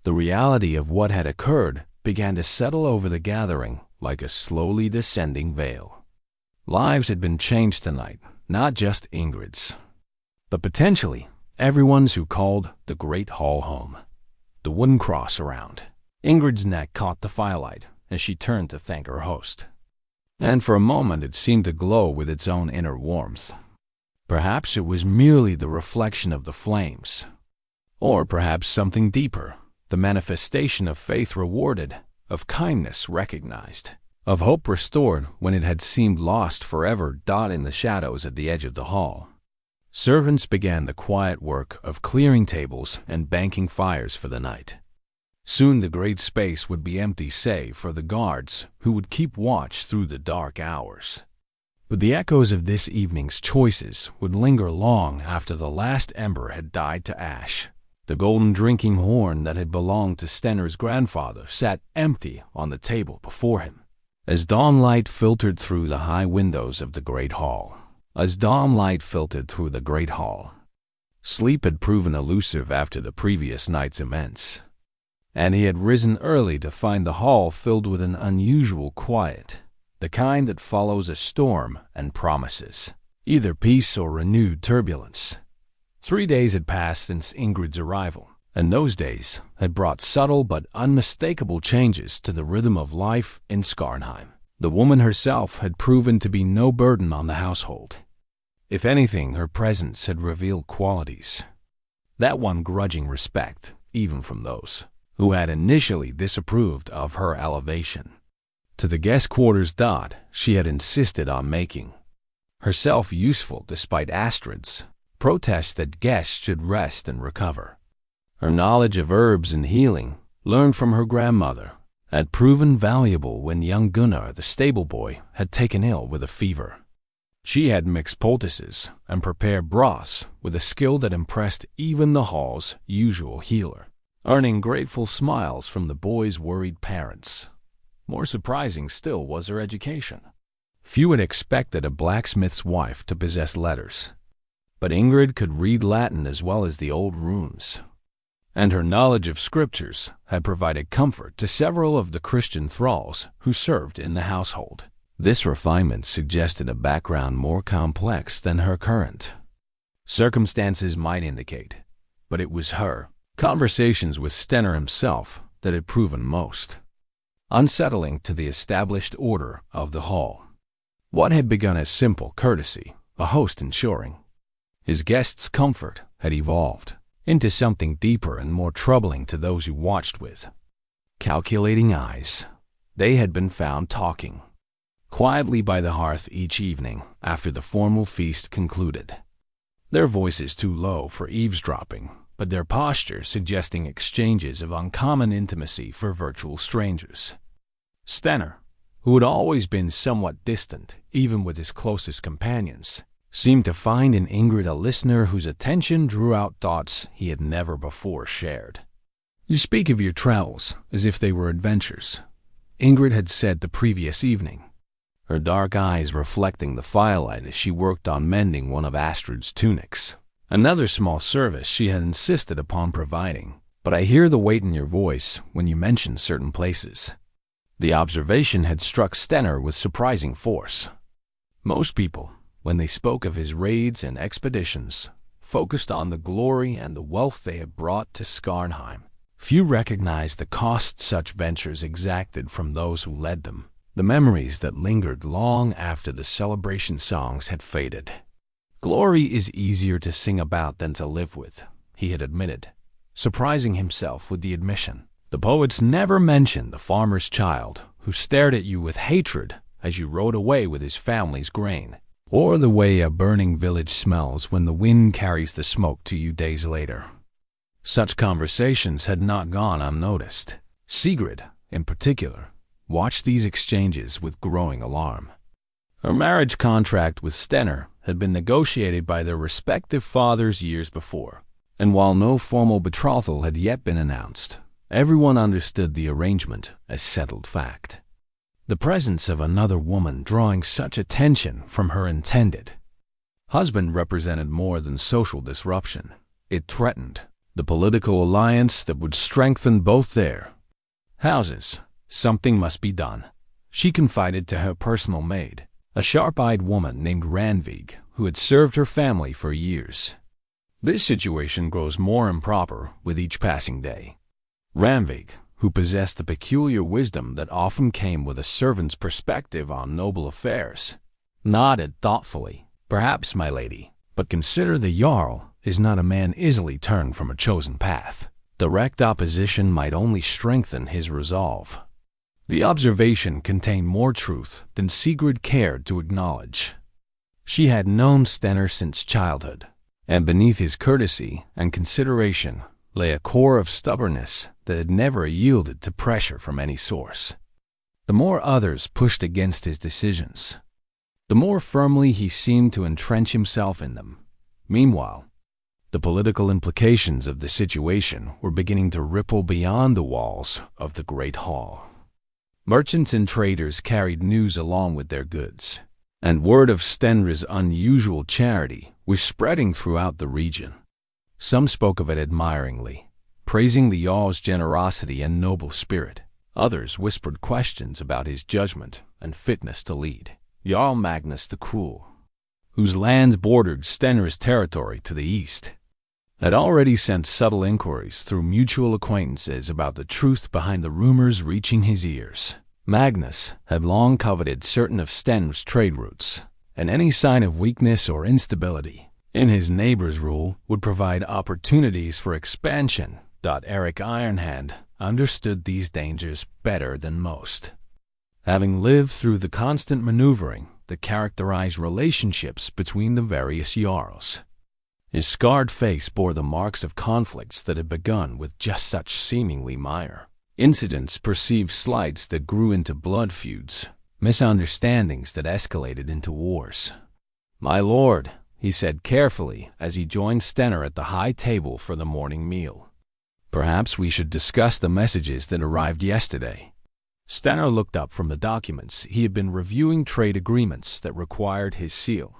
S1: the reality of what had occurred began to settle over the gathering like a slowly descending veil. Lives had been changed tonight, not just Ingrid's, but potentially everyone's who called the great hall home. The wooden cross around Ingrid's neck caught the firelight as she turned to thank her host, and for a moment it seemed to glow with its own inner warmth. Perhaps it was merely the reflection of the flames, or perhaps something deeper, the manifestation of faith rewarded, of kindness recognized, of hope restored when it had seemed lost forever. In the shadows at the edge of the hall, servants began the quiet work of clearing tables and banking fires for the night. Soon the great space would be empty save for the guards who would keep watch through the dark hours. But the echoes of this evening's choices would linger long after the last ember had died to ash. The golden drinking horn that had belonged to Stenr's grandfather sat empty on the table before him. As dawn light filtered through the high windows of the great hall, sleep had proven elusive after the previous night's events, and he had risen early to find the hall filled with an unusual quiet, the kind that follows a storm and promises either peace or renewed turbulence. 3 days had passed since Ingrid's arrival, and those days had brought subtle but unmistakable changes to the rhythm of life in Skarnheim. The woman herself had proven to be no burden on the household. If anything, her presence had revealed qualities that won grudging respect, even from those who had initially disapproved of her elevation to the guest quarters. She had insisted on making herself useful despite Astrid's protests that guests should rest and recover. Her knowledge of herbs and healing, learned from her grandmother, had proven valuable when young Gunnar, the stable boy, had taken ill with a fever. She had mixed poultices and prepared broths with a skill that impressed even the hall's usual healer, earning grateful smiles from the boy's worried parents. More surprising still was her education. Few had expected a blacksmith's wife to possess letters, but Ingrid could read Latin as well as the old runes, and her knowledge of scriptures had provided comfort to several of the Christian thralls who served in the household. This refinement suggested a background more complex than her current circumstances might indicate, but it was her conversations with Stenr himself that had proven most unsettling to the established order of the hall. What had begun as simple courtesy, a host ensuring his guests' comfort, had evolved into something deeper and more troubling to those who watched with calculating eyes. They had been found talking quietly by the hearth each evening after the formal feast concluded, their voices too low for eavesdropping, but their posture suggesting exchanges of uncommon intimacy for virtual strangers. Stenr, who had always been somewhat distant even with his closest companions, seemed to find in Ingrid a listener whose attention drew out thoughts he had never before shared. "You speak of your travels as if they were adventures," Ingrid had said the previous evening, her dark eyes reflecting the firelight as she worked on mending one of Astrid's tunics, another small service she had insisted upon providing. "But I hear the weight in your voice when you mention certain places." The observation had struck Stenr with surprising force. Most people, when they spoke of his raids and expeditions, focused on the glory and the wealth they had brought to Skarnheim. Few recognized the cost such ventures exacted from those who led them, the memories that lingered long after the celebration songs had faded. "Glory is easier to sing about than to live with," he had admitted, surprising himself with the admission. "The poets never mention the farmer's child who stared at you with hatred as you rode away with his family's grain, or the way a burning village smells when the wind carries the smoke to you days later." Such conversations had not gone unnoticed. Sigrid, in particular, watched these exchanges with growing alarm. Her marriage contract with Stenr had been negotiated by their respective fathers years before, and while no formal betrothal had yet been announced, Everyone understood the arrangement as settled fact. The presence of another woman drawing such attention from her intended husband represented more than social disruption. It threatened the political alliance that would strengthen both their houses. Something must be done, she confided to her personal maid, a sharp-eyed woman named Ranvig, who had served her family for years. This situation grows more improper with each passing day. Ranvig, who possessed a peculiar wisdom that often came with a servant's perspective on noble affairs, nodded thoughtfully. Perhaps, my lady, but consider the Jarl is not a man easily turned from a chosen path. Direct opposition might only strengthen his resolve. The observation contained more truth than Sigrid cared to acknowledge. She had known Stenr since childhood, and beneath his courtesy and consideration lay a core of stubbornness that had never yielded to pressure from any source. The more others pushed against his decisions, the more firmly he seemed to entrench himself in them. Meanwhile, the political implications of the situation were beginning to ripple beyond the walls of the Great Hall. Merchants and traders carried news along with their goods, and word of Stenr's unusual charity was spreading throughout the region. Some spoke of it admiringly, praising the Jarl's generosity and noble spirit. Others whispered questions about his judgment and fitness to lead. Jarl Magnus the Cruel, whose lands bordered Stenr's territory to the east, had already sent subtle inquiries through mutual acquaintances about the truth behind the rumors reaching his ears. Magnus had long coveted certain of Stenr's trade routes, and any sign of weakness or instability in his neighbor's rule would provide opportunities for expansion. Eric Ironhand understood these dangers better than most, having lived through the constant maneuvering that characterized relationships between the various Jarls. His scarred face bore the marks of conflicts that had begun with just such seemingly minor incidents, perceived slights that grew into blood feuds, misunderstandings that escalated into wars. "My lord," he said carefully as he joined Stenr at the high table for the morning meal, "perhaps we should discuss the messages that arrived yesterday." Stenr looked up from the documents he had been reviewing, trade agreements that required his seal,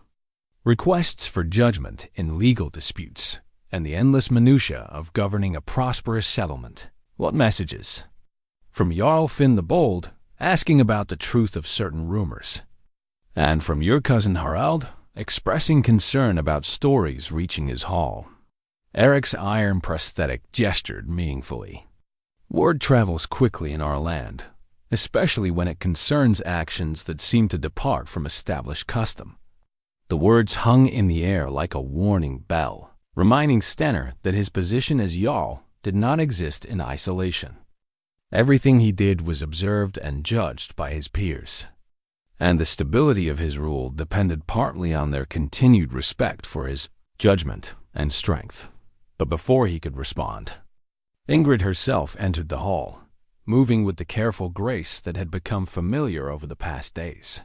S1: requests for judgment in legal disputes, and the endless minutiae of governing a prosperous settlement. "What messages?" "From Jarl Finn the Bold, asking about the truth of certain rumors. And from your cousin Harald, expressing concern about stories reaching his hall." Eric's iron prosthetic gestured meaningfully. "Word travels quickly in our land, especially when it concerns actions that seem to depart from established custom." The words hung in the air like a warning bell, reminding Stenr that his position as Jarl did not exist in isolation. Everything he did was observed and judged by his peers, and the stability of his rule depended partly on their continued respect for his judgment and strength. But before he could respond, Ingrid herself entered the hall, moving with the careful grace that had become familiar over the past days.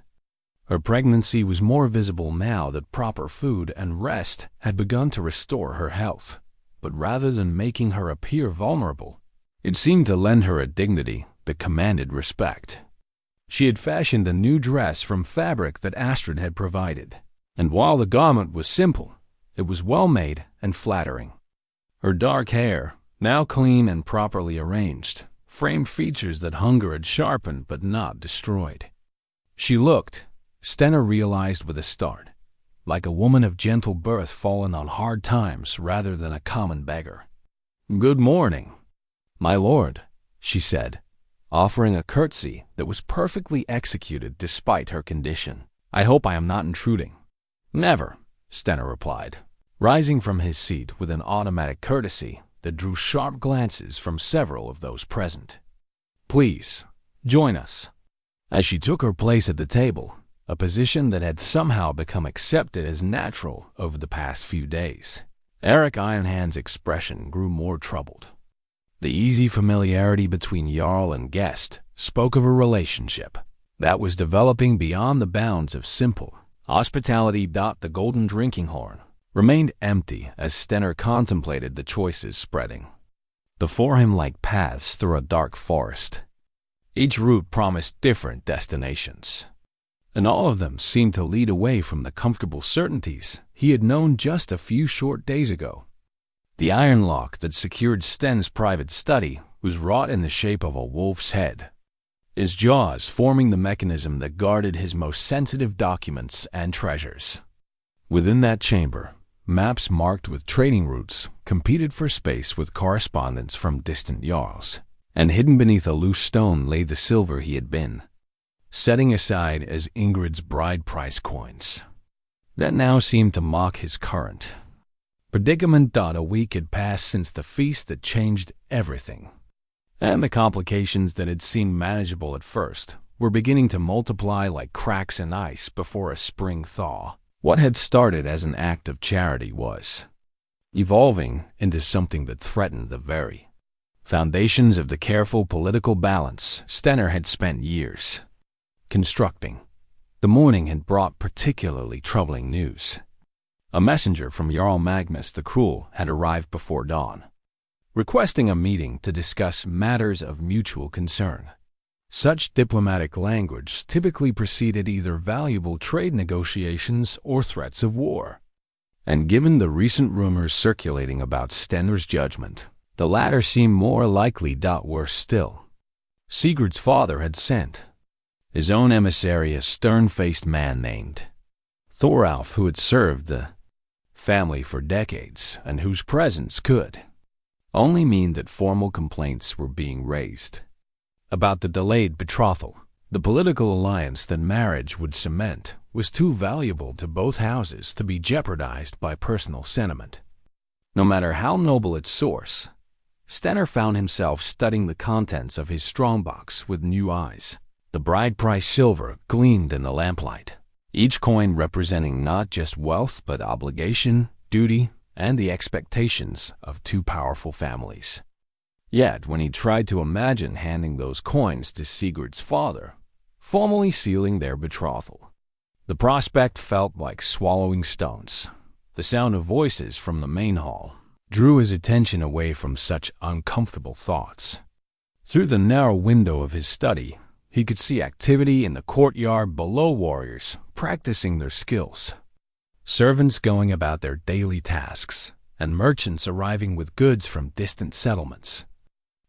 S1: Her pregnancy was more visible now that proper food and rest had begun to restore her health, but rather than making her appear vulnerable, it seemed to lend her a dignity that commanded respect. She had fashioned a new dress from fabric that Astrid had provided, and while the garment was simple, it was well made and flattering. Her dark hair, now clean and properly arranged, framed features that hunger had sharpened but not destroyed. She looked, Stenr realized with a start, like a woman of gentle birth fallen on hard times rather than a common beggar. "Good morning, my lord," she said, offering a curtsy that was perfectly executed despite her condition. "I hope I am not intruding." "Never," Stenr replied, rising from his seat with an automatic courtesy that drew sharp glances from several of those present. "Please, join us." As she took her place at the table, a position that had somehow become accepted as natural over the past few days, Eric Ironhand's expression grew more troubled. The easy familiarity between Jarl and guest spoke of a relationship that was developing beyond the bounds of simple hospitality. The golden drinking horn remained empty as Stenr contemplated the choices spreading. before him like paths through a dark forest. Each route promised different destinations, and all of them seemed to lead away from the comfortable certainties he had known just a few short days ago. The iron lock that secured Sten's private study was wrought in the shape of a wolf's head, his jaws forming the mechanism that guarded his most sensitive documents and treasures. Within that chamber, maps marked with trading routes competed for space with correspondence from distant jarls, and hidden beneath a loose stone lay the silver he had been setting aside as Ingrid's bride price coins, that now seemed to mock his current predicament. A week had passed since the feast that changed everything, and the complications that had seemed manageable at first were beginning to multiply like cracks in ice before a spring thaw. What had started as an act of charity was evolving into something that threatened the very foundations of the careful political balance Stenr had spent years constructing. The morning had brought particularly troubling news. A messenger from Jarl Magnus the Cruel had arrived before dawn, requesting a meeting to discuss matters of mutual concern. Such diplomatic language typically preceded either valuable trade negotiations or threats of war, and given the recent rumors circulating about Stenr's judgment, the latter seemed more likely. Worse still, Sigurd's father had sent his own emissary, a stern-faced man named Thoralf, who had served the family for decades and whose presence could only mean that formal complaints were being raised about the delayed betrothal. The political alliance that marriage would cement was too valuable to both houses to be jeopardized by personal sentiment. No matter how noble its source, Stenr found himself studying the contents of his strongbox with new eyes. The bride price silver gleamed in the lamplight, each coin representing not just wealth but obligation, duty, and the expectations of two powerful families. Yet, when he tried to imagine handing those coins to Sigurd's father, formally sealing their betrothal, the prospect felt like swallowing stones. The sound of voices from the main hall drew his attention away from such uncomfortable thoughts. Through the narrow window of his study, he could see activity in the courtyard below, warriors practicing their skills, servants going about their daily tasks, and merchants arriving with goods from distant settlements.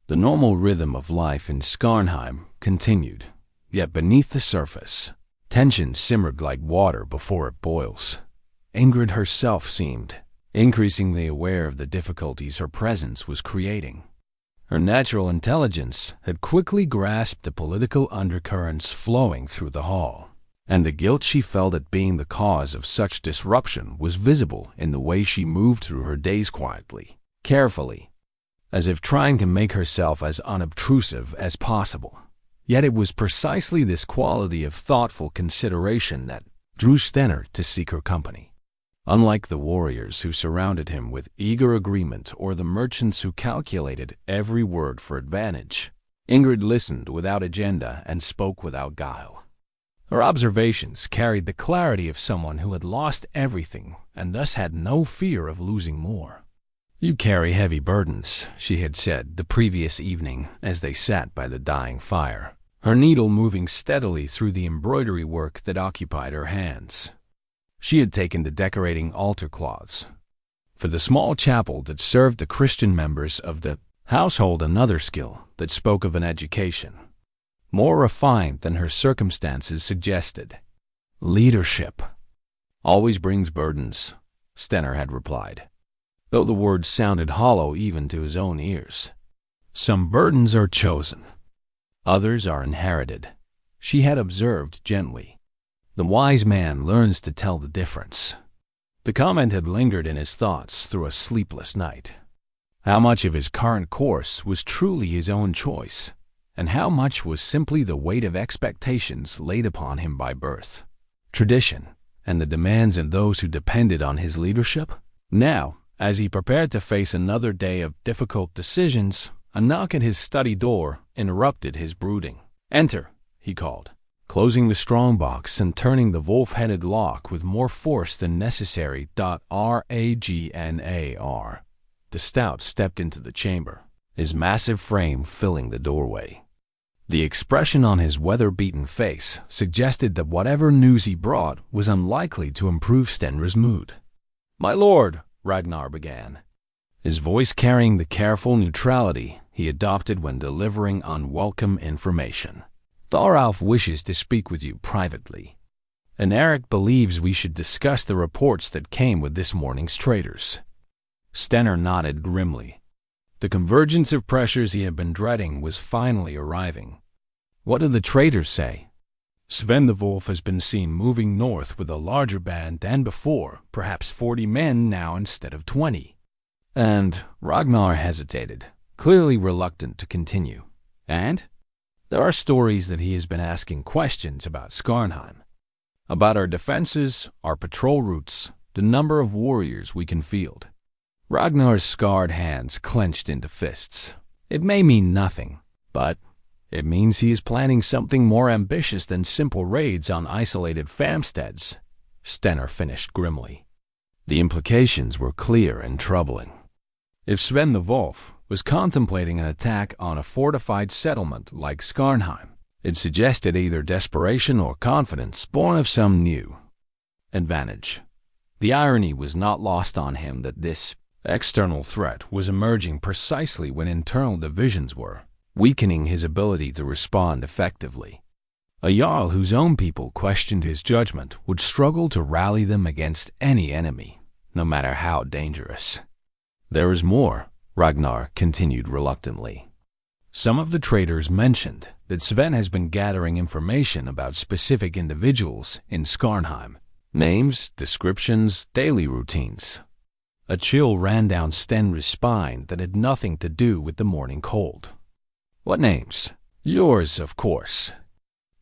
S1: The normal rhythm of life in Skarnheim continued, yet beneath the surface, tension simmered like water before it boils. Ingrid herself seemed increasingly aware of the difficulties her presence was creating. Her natural intelligence had quickly grasped the political undercurrents flowing through the hall, and the guilt she felt at being the cause of such disruption was visible in the way she moved through her days quietly, carefully, as if trying to make herself as unobtrusive as possible. Yet it was precisely this quality of thoughtful consideration that drew Stenr to seek her company. Unlike the warriors who surrounded him with eager agreement or the merchants who calculated every word for advantage, Ingrid listened without agenda and spoke without guile. Her observations carried the clarity of someone who had lost everything and thus had no fear of losing more. "You carry heavy burdens," she had said the previous evening as they sat by the dying fire, her needle moving steadily through the embroidery work that occupied her hands. She had taken to decorating altar cloths for the small chapel that served the Christian members of the household, another skill that spoke of an education more refined than her circumstances suggested. "Leadership always brings burdens," Stenr had replied, though the words sounded hollow even to his own ears. "Some burdens are chosen, others are inherited," she had observed gently. "The wise man learns to tell the difference." The comment had lingered in his thoughts through a sleepless night. How much of his current course was truly his own choice, and how much was simply the weight of expectations laid upon him by birth, tradition, and the demands of those who depended on his leadership? Now, as he prepared to face another day of difficult decisions, a knock at his study door interrupted his brooding. "Enter," he called, closing the strongbox and turning the wolf-headed lock with more force than necessary. Ragnar. The stout stepped into the chamber, his massive frame filling the doorway. The expression on his weather-beaten face suggested that whatever news he brought was unlikely to improve Stenr's mood. "My lord," Ragnar began, his voice carrying the careful neutrality he adopted when delivering unwelcome information. "Thoralf wishes to speak with you privately, and Eric believes we should discuss the reports that came with this morning's traders." Stenr nodded grimly. The convergence of pressures he had been dreading was finally arriving. "What do the traders say?" "Sven the Wolf has been seen moving north with a larger band than before, perhaps 40 men now instead of 20. And Ragnar hesitated, clearly reluctant to continue. "And?" "There are stories that he has been asking questions about Skarnheim, about our defenses, our patrol routes, the number of warriors we can field." Ragnar's scarred hands clenched into fists. "It may mean nothing, but it means he is planning something more ambitious than simple raids on isolated farmsteads," Stenr finished grimly. The implications were clear and troubling. If Sven the Wolf was contemplating an attack on a fortified settlement like Skarnheim, it suggested either desperation or confidence born of some new advantage. The irony was not lost on him that this external threat was emerging precisely when internal divisions were weakening his ability to respond effectively. A Jarl whose own people questioned his judgment would struggle to rally them against any enemy, no matter how dangerous. "There is more," Ragnar continued reluctantly. "Some of the traders mentioned that Sven has been gathering information about specific individuals in Skarnheim. Names, descriptions, daily routines." A chill ran down Stenr's spine that had nothing to do with the morning cold. "What names?" "Yours, of course.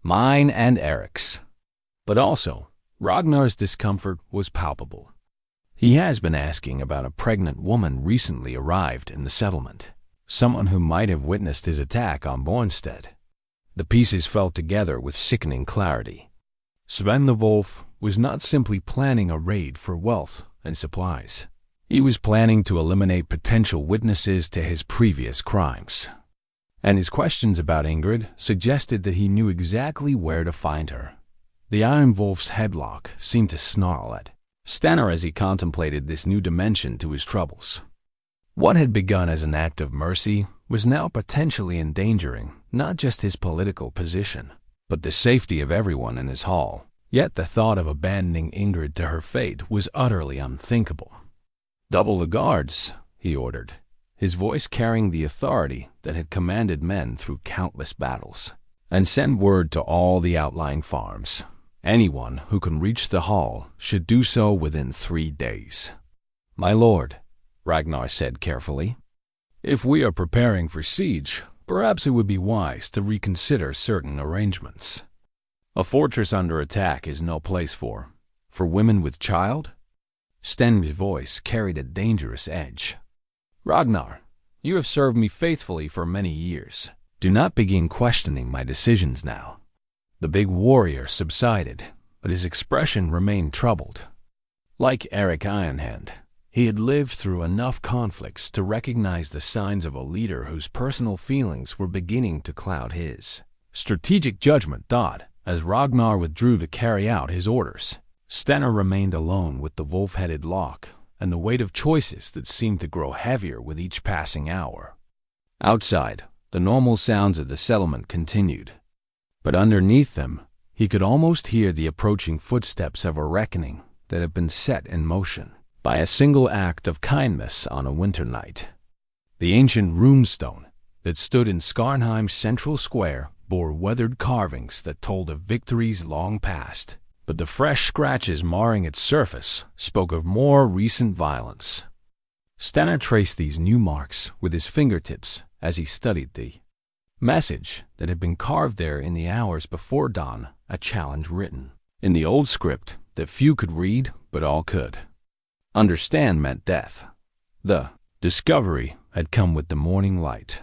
S1: Mine and Eric's." But also, Ragnar's discomfort was palpable. He has been asking about a pregnant woman recently arrived in the settlement, someone who might have witnessed his attack on Bornstead. The pieces fell together with sickening clarity. Sven the Wolf was not simply planning a raid for wealth and supplies. He was planning to eliminate potential witnesses to his previous crimes. And his questions about Ingrid suggested that he knew exactly where to find her. The Iron Wolf's headlock seemed to snarl at Stenr as he contemplated this new dimension to his troubles. What had begun as an act of mercy was now potentially endangering not just his political position, but the safety of everyone in his hall. Yet the thought of abandoning Ingrid to her fate was utterly unthinkable. "Double the guards," he ordered, his voice carrying the authority that had commanded men through countless battles. "And send word to all the outlying farms. Anyone who can reach the hall should do so within 3 days." "My lord," Ragnar said carefully, "if we are preparing for siege, perhaps it would be wise to reconsider certain arrangements. A fortress under attack is no place for women with child." Stenr's voice carried a dangerous edge. "Ragnar, you have served me faithfully for many years. Do not begin questioning my decisions now." The big warrior subsided, but his expression remained troubled. Like Eric Ironhand, he had lived through enough conflicts to recognize the signs of a leader whose personal feelings were beginning to cloud his strategic judgment. As Ragnar withdrew to carry out his orders, Stenr remained alone with the wolf-headed lock and the weight of choices that seemed to grow heavier with each passing hour. Outside, the normal sounds of the settlement continued, but underneath them, he could almost hear the approaching footsteps of a reckoning that had been set in motion by a single act of kindness on a winter night. The ancient runestone that stood in Skarnheim's central square bore weathered carvings that told of victories long past, but the fresh scratches marring its surface spoke of more recent violence. Stenr traced these new marks with his fingertips as he studied the message that had been carved there in the hours before dawn, a challenge written in the old script that few could read but all could. Understand meant death. The discovery had come with the morning light.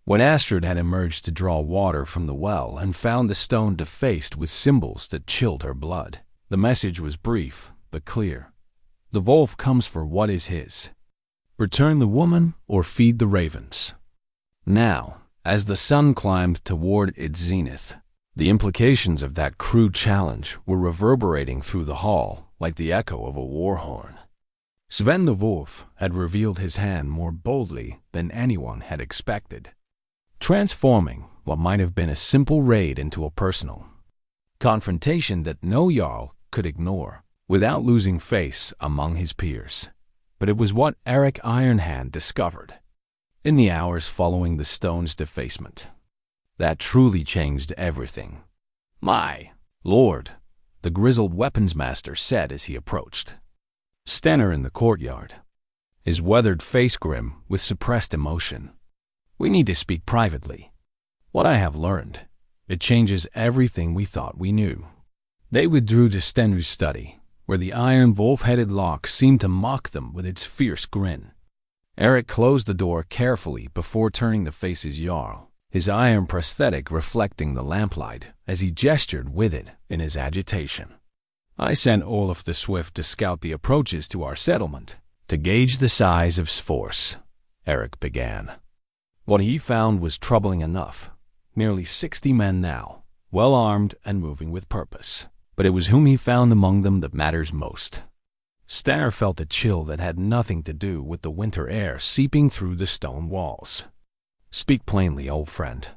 S1: When Astrid had emerged to draw water from the well and found the stone defaced with symbols that chilled her blood, the message was brief but clear. The wolf comes for what is his. Return the woman or feed the ravens. Now, as the sun climbed toward its zenith, the implications of that crude challenge were reverberating through the hall like the echo of a war horn. Sven the Wolf had revealed his hand more boldly than anyone had expected, transforming what might have been a simple raid into a personal confrontation that no Jarl could ignore without losing face among his peers. But it was what Eric Ironhand discovered in the hours following the stone's defacement that truly changed everything. "My lord," the grizzled weapons master said as he approached Stenr in the courtyard, his weathered face grim with suppressed emotion. "We need to speak privately. What I have learned, it changes everything we thought we knew." They withdrew to Stenr's study, where the iron wolf-headed lock seemed to mock them with its fierce grin. Eric closed the door carefully before turning to face his Jarl, his iron prosthetic reflecting the lamplight as he gestured with it in his agitation. "I sent Olaf the Swift to scout the approaches to our settlement, to gauge the size of force," Eric began. What he found was troubling enough. Nearly 60 men now, well armed and moving with purpose. But it was whom he found among them that matters most. Stenr felt a chill that had nothing to do with the winter air seeping through the stone walls. "Speak plainly, old friend."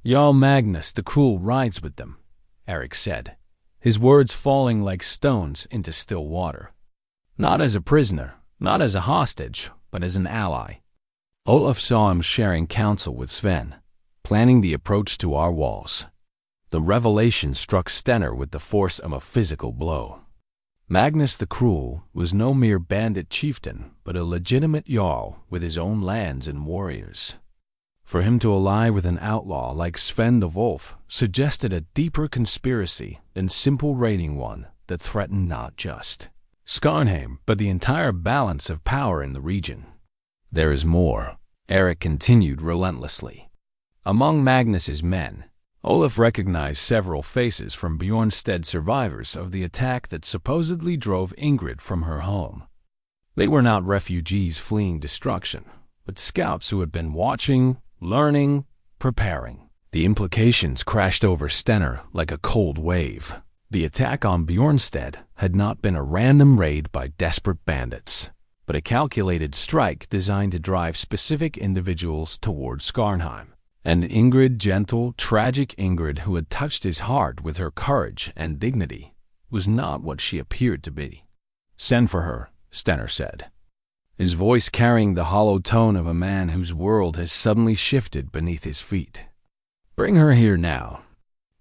S1: "Jarl Magnus the Cruel rides with them," Eric said, his words falling like stones into still water. "Not as a prisoner, not as a hostage, but as an ally. Olaf saw him sharing counsel with Sven, planning the approach to our walls." The revelation struck Stenr with the force of a physical blow. Magnus the Cruel was no mere bandit chieftain, but a legitimate Jarl with his own lands and warriors. For him to ally with an outlaw like Sven the Wolf suggested a deeper conspiracy than simple raiding one that threatened not just Skarnheim, but the entire balance of power in the region. "There is more," Eric continued relentlessly. Among Magnus's men, Olaf recognized several faces from Bjornstead survivors of the attack that supposedly drove Ingrid from her home. They were not refugees fleeing destruction, but scouts who had been watching, learning, preparing. The implications crashed over Stenr like a cold wave. The attack on Bjornstead had not been a random raid by desperate bandits, but a calculated strike designed to drive specific individuals towards Skarnheim. And Ingrid, gentle, tragic Ingrid who had touched his heart with her courage and dignity, was not what she appeared to be. "Send for her," Stenr said, his voice carrying the hollow tone of a man whose world has suddenly shifted beneath his feet. "Bring her here now."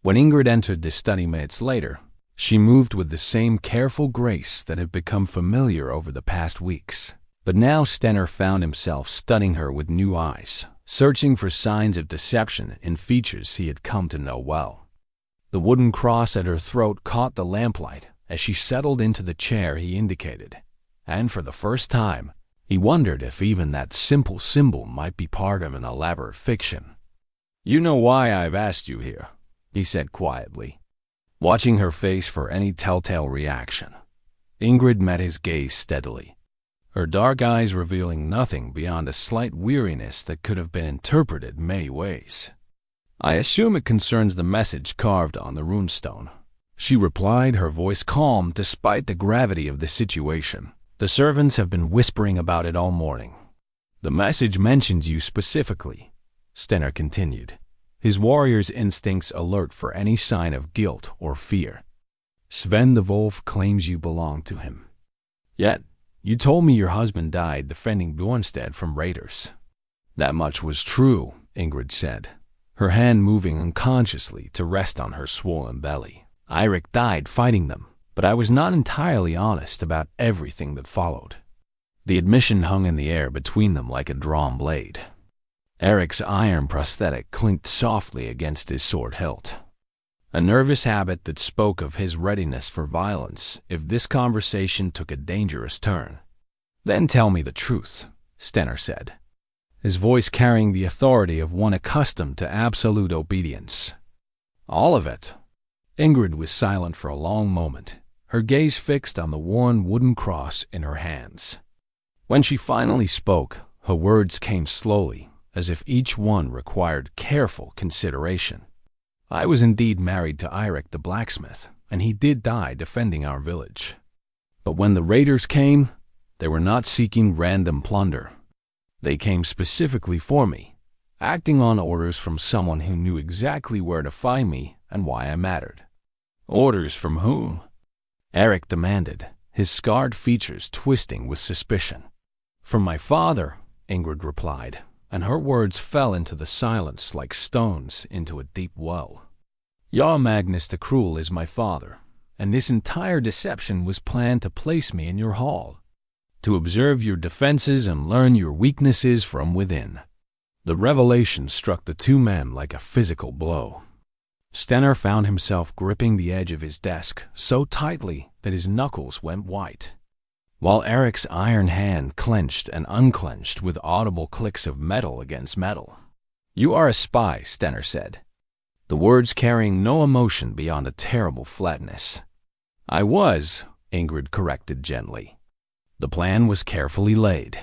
S1: When Ingrid entered the study minutes later, she moved with the same careful grace that had become familiar over the past weeks. But now Stenr found himself studying her with new eyes, searching for signs of deception in features he had come to know well. The wooden cross at her throat caught the lamplight as she settled into the chair he indicated, and for the first time, he wondered if even that simple symbol might be part of an elaborate fiction. "You know why I've asked you here," he said quietly, watching her face for any telltale reaction. Ingrid met his gaze steadily, her dark eyes revealing nothing beyond a slight weariness that could have been interpreted many ways. "I assume it concerns the message carved on the runestone," she replied, her voice calm despite the gravity of the situation. "The servants have been whispering about it all morning." "The message mentions you specifically," Stenr continued, his warrior's instincts alert for any sign of guilt or fear. "Sven the Wolf claims you belong to him. Yet, you told me your husband died defending Bjornstead from raiders." "That much was true," Ingrid said, her hand moving unconsciously to rest on her swollen belly. "Eirik died fighting them, but I was not entirely honest about everything that followed." The admission hung in the air between them like a drawn blade. Eric's iron prosthetic clinked softly against his sword hilt, a nervous habit that spoke of his readiness for violence if this conversation took a dangerous turn. "Then tell me the truth," Stenr said, his voice carrying the authority of one accustomed to absolute obedience. "All of it." Ingrid was silent for a long moment, her gaze fixed on the worn wooden cross in her hands. When she finally spoke, her words came slowly, as if each one required careful consideration. I was indeed married to Eirik the blacksmith, and he did die defending our village. But when the raiders came, they were not seeking random plunder. They came specifically for me, acting on orders from someone who knew exactly where to find me and why I mattered. Orders from whom? Eirik demanded, his scarred features twisting with suspicion. From my father, Ingrid replied, and her words fell into the silence like stones into a deep well. Jarl Magnus the Cruel is my father, and this entire deception was planned to place me in your hall, to observe your defenses and learn your weaknesses from within. The revelation struck the two men like a physical blow. Stenr found himself gripping the edge of his desk so tightly that his knuckles went white, while Eirik's iron hand clenched and unclenched with audible clicks of metal against metal. "You are a spy," Stenr said, the words carrying no emotion beyond a terrible flatness. "I was," Ingrid corrected gently. The plan was carefully laid.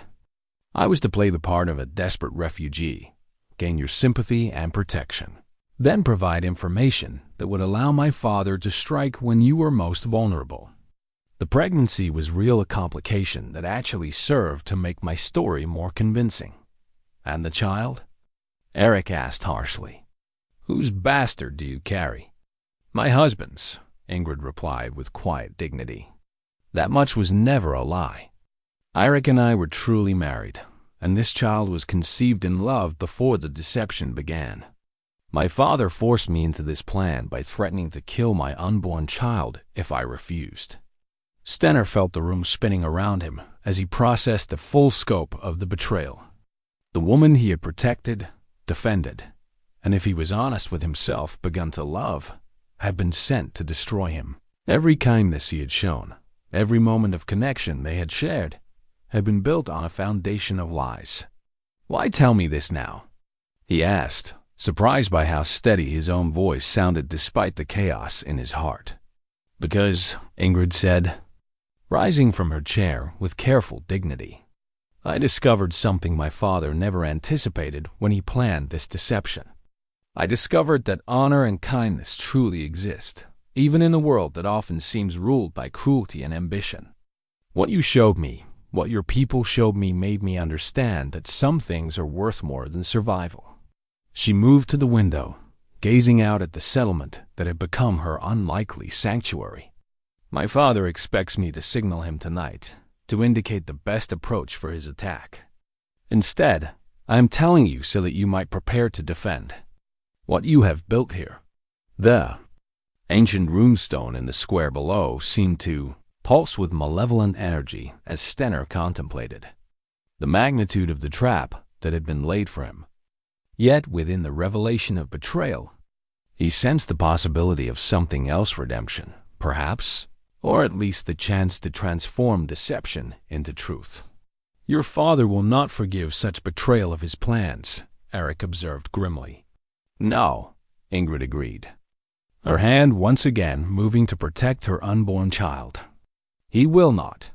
S1: I was to play the part of a desperate refugee, gain your sympathy and protection, then provide information that would allow my father to strike when you were most vulnerable. The pregnancy was a complication that actually served to make my story more convincing. "And the child?" Eirik asked harshly. "Whose bastard do you carry?" "My husband's," Ingrid replied with quiet dignity. That much was never a lie. Eirik and I were truly married, and this child was conceived in love before the deception began. My father forced me into this plan by threatening to kill my unborn child if I refused. Stenr felt the room spinning around him as he processed the full scope of the betrayal. The woman he had protected, defended, and if he was honest with himself, begun to love, had been sent to destroy him. Every kindness he had shown, every moment of connection they had shared, had been built on a foundation of lies. "Why tell me this now?" he asked, surprised by how steady his own voice sounded despite the chaos in his heart. "Because," Ingrid said, rising from her chair with careful dignity, "I discovered something my father never anticipated when he planned this deception. I discovered that honor and kindness truly exist, even in a world that often seems ruled by cruelty and ambition. What you showed me, what your people showed me, made me understand that some things are worth more than survival." She moved to the window, gazing out at the settlement that had become her unlikely sanctuary. "My father expects me to signal him tonight, to indicate the best approach for his attack. Instead, I am telling you so that you might prepare to defend what you have built here." The ancient runestone in the square below seemed to pulse with malevolent energy as Stenr contemplated the magnitude of the trap that had been laid for him. Yet within the revelation of betrayal, he sensed the possibility of something else: redemption, perhaps, or at least the chance to transform deception into truth. "Your father will not forgive such betrayal of his plans," Eirik observed grimly. "No," Ingrid agreed, her hand once again moving to protect her unborn child. "He will not.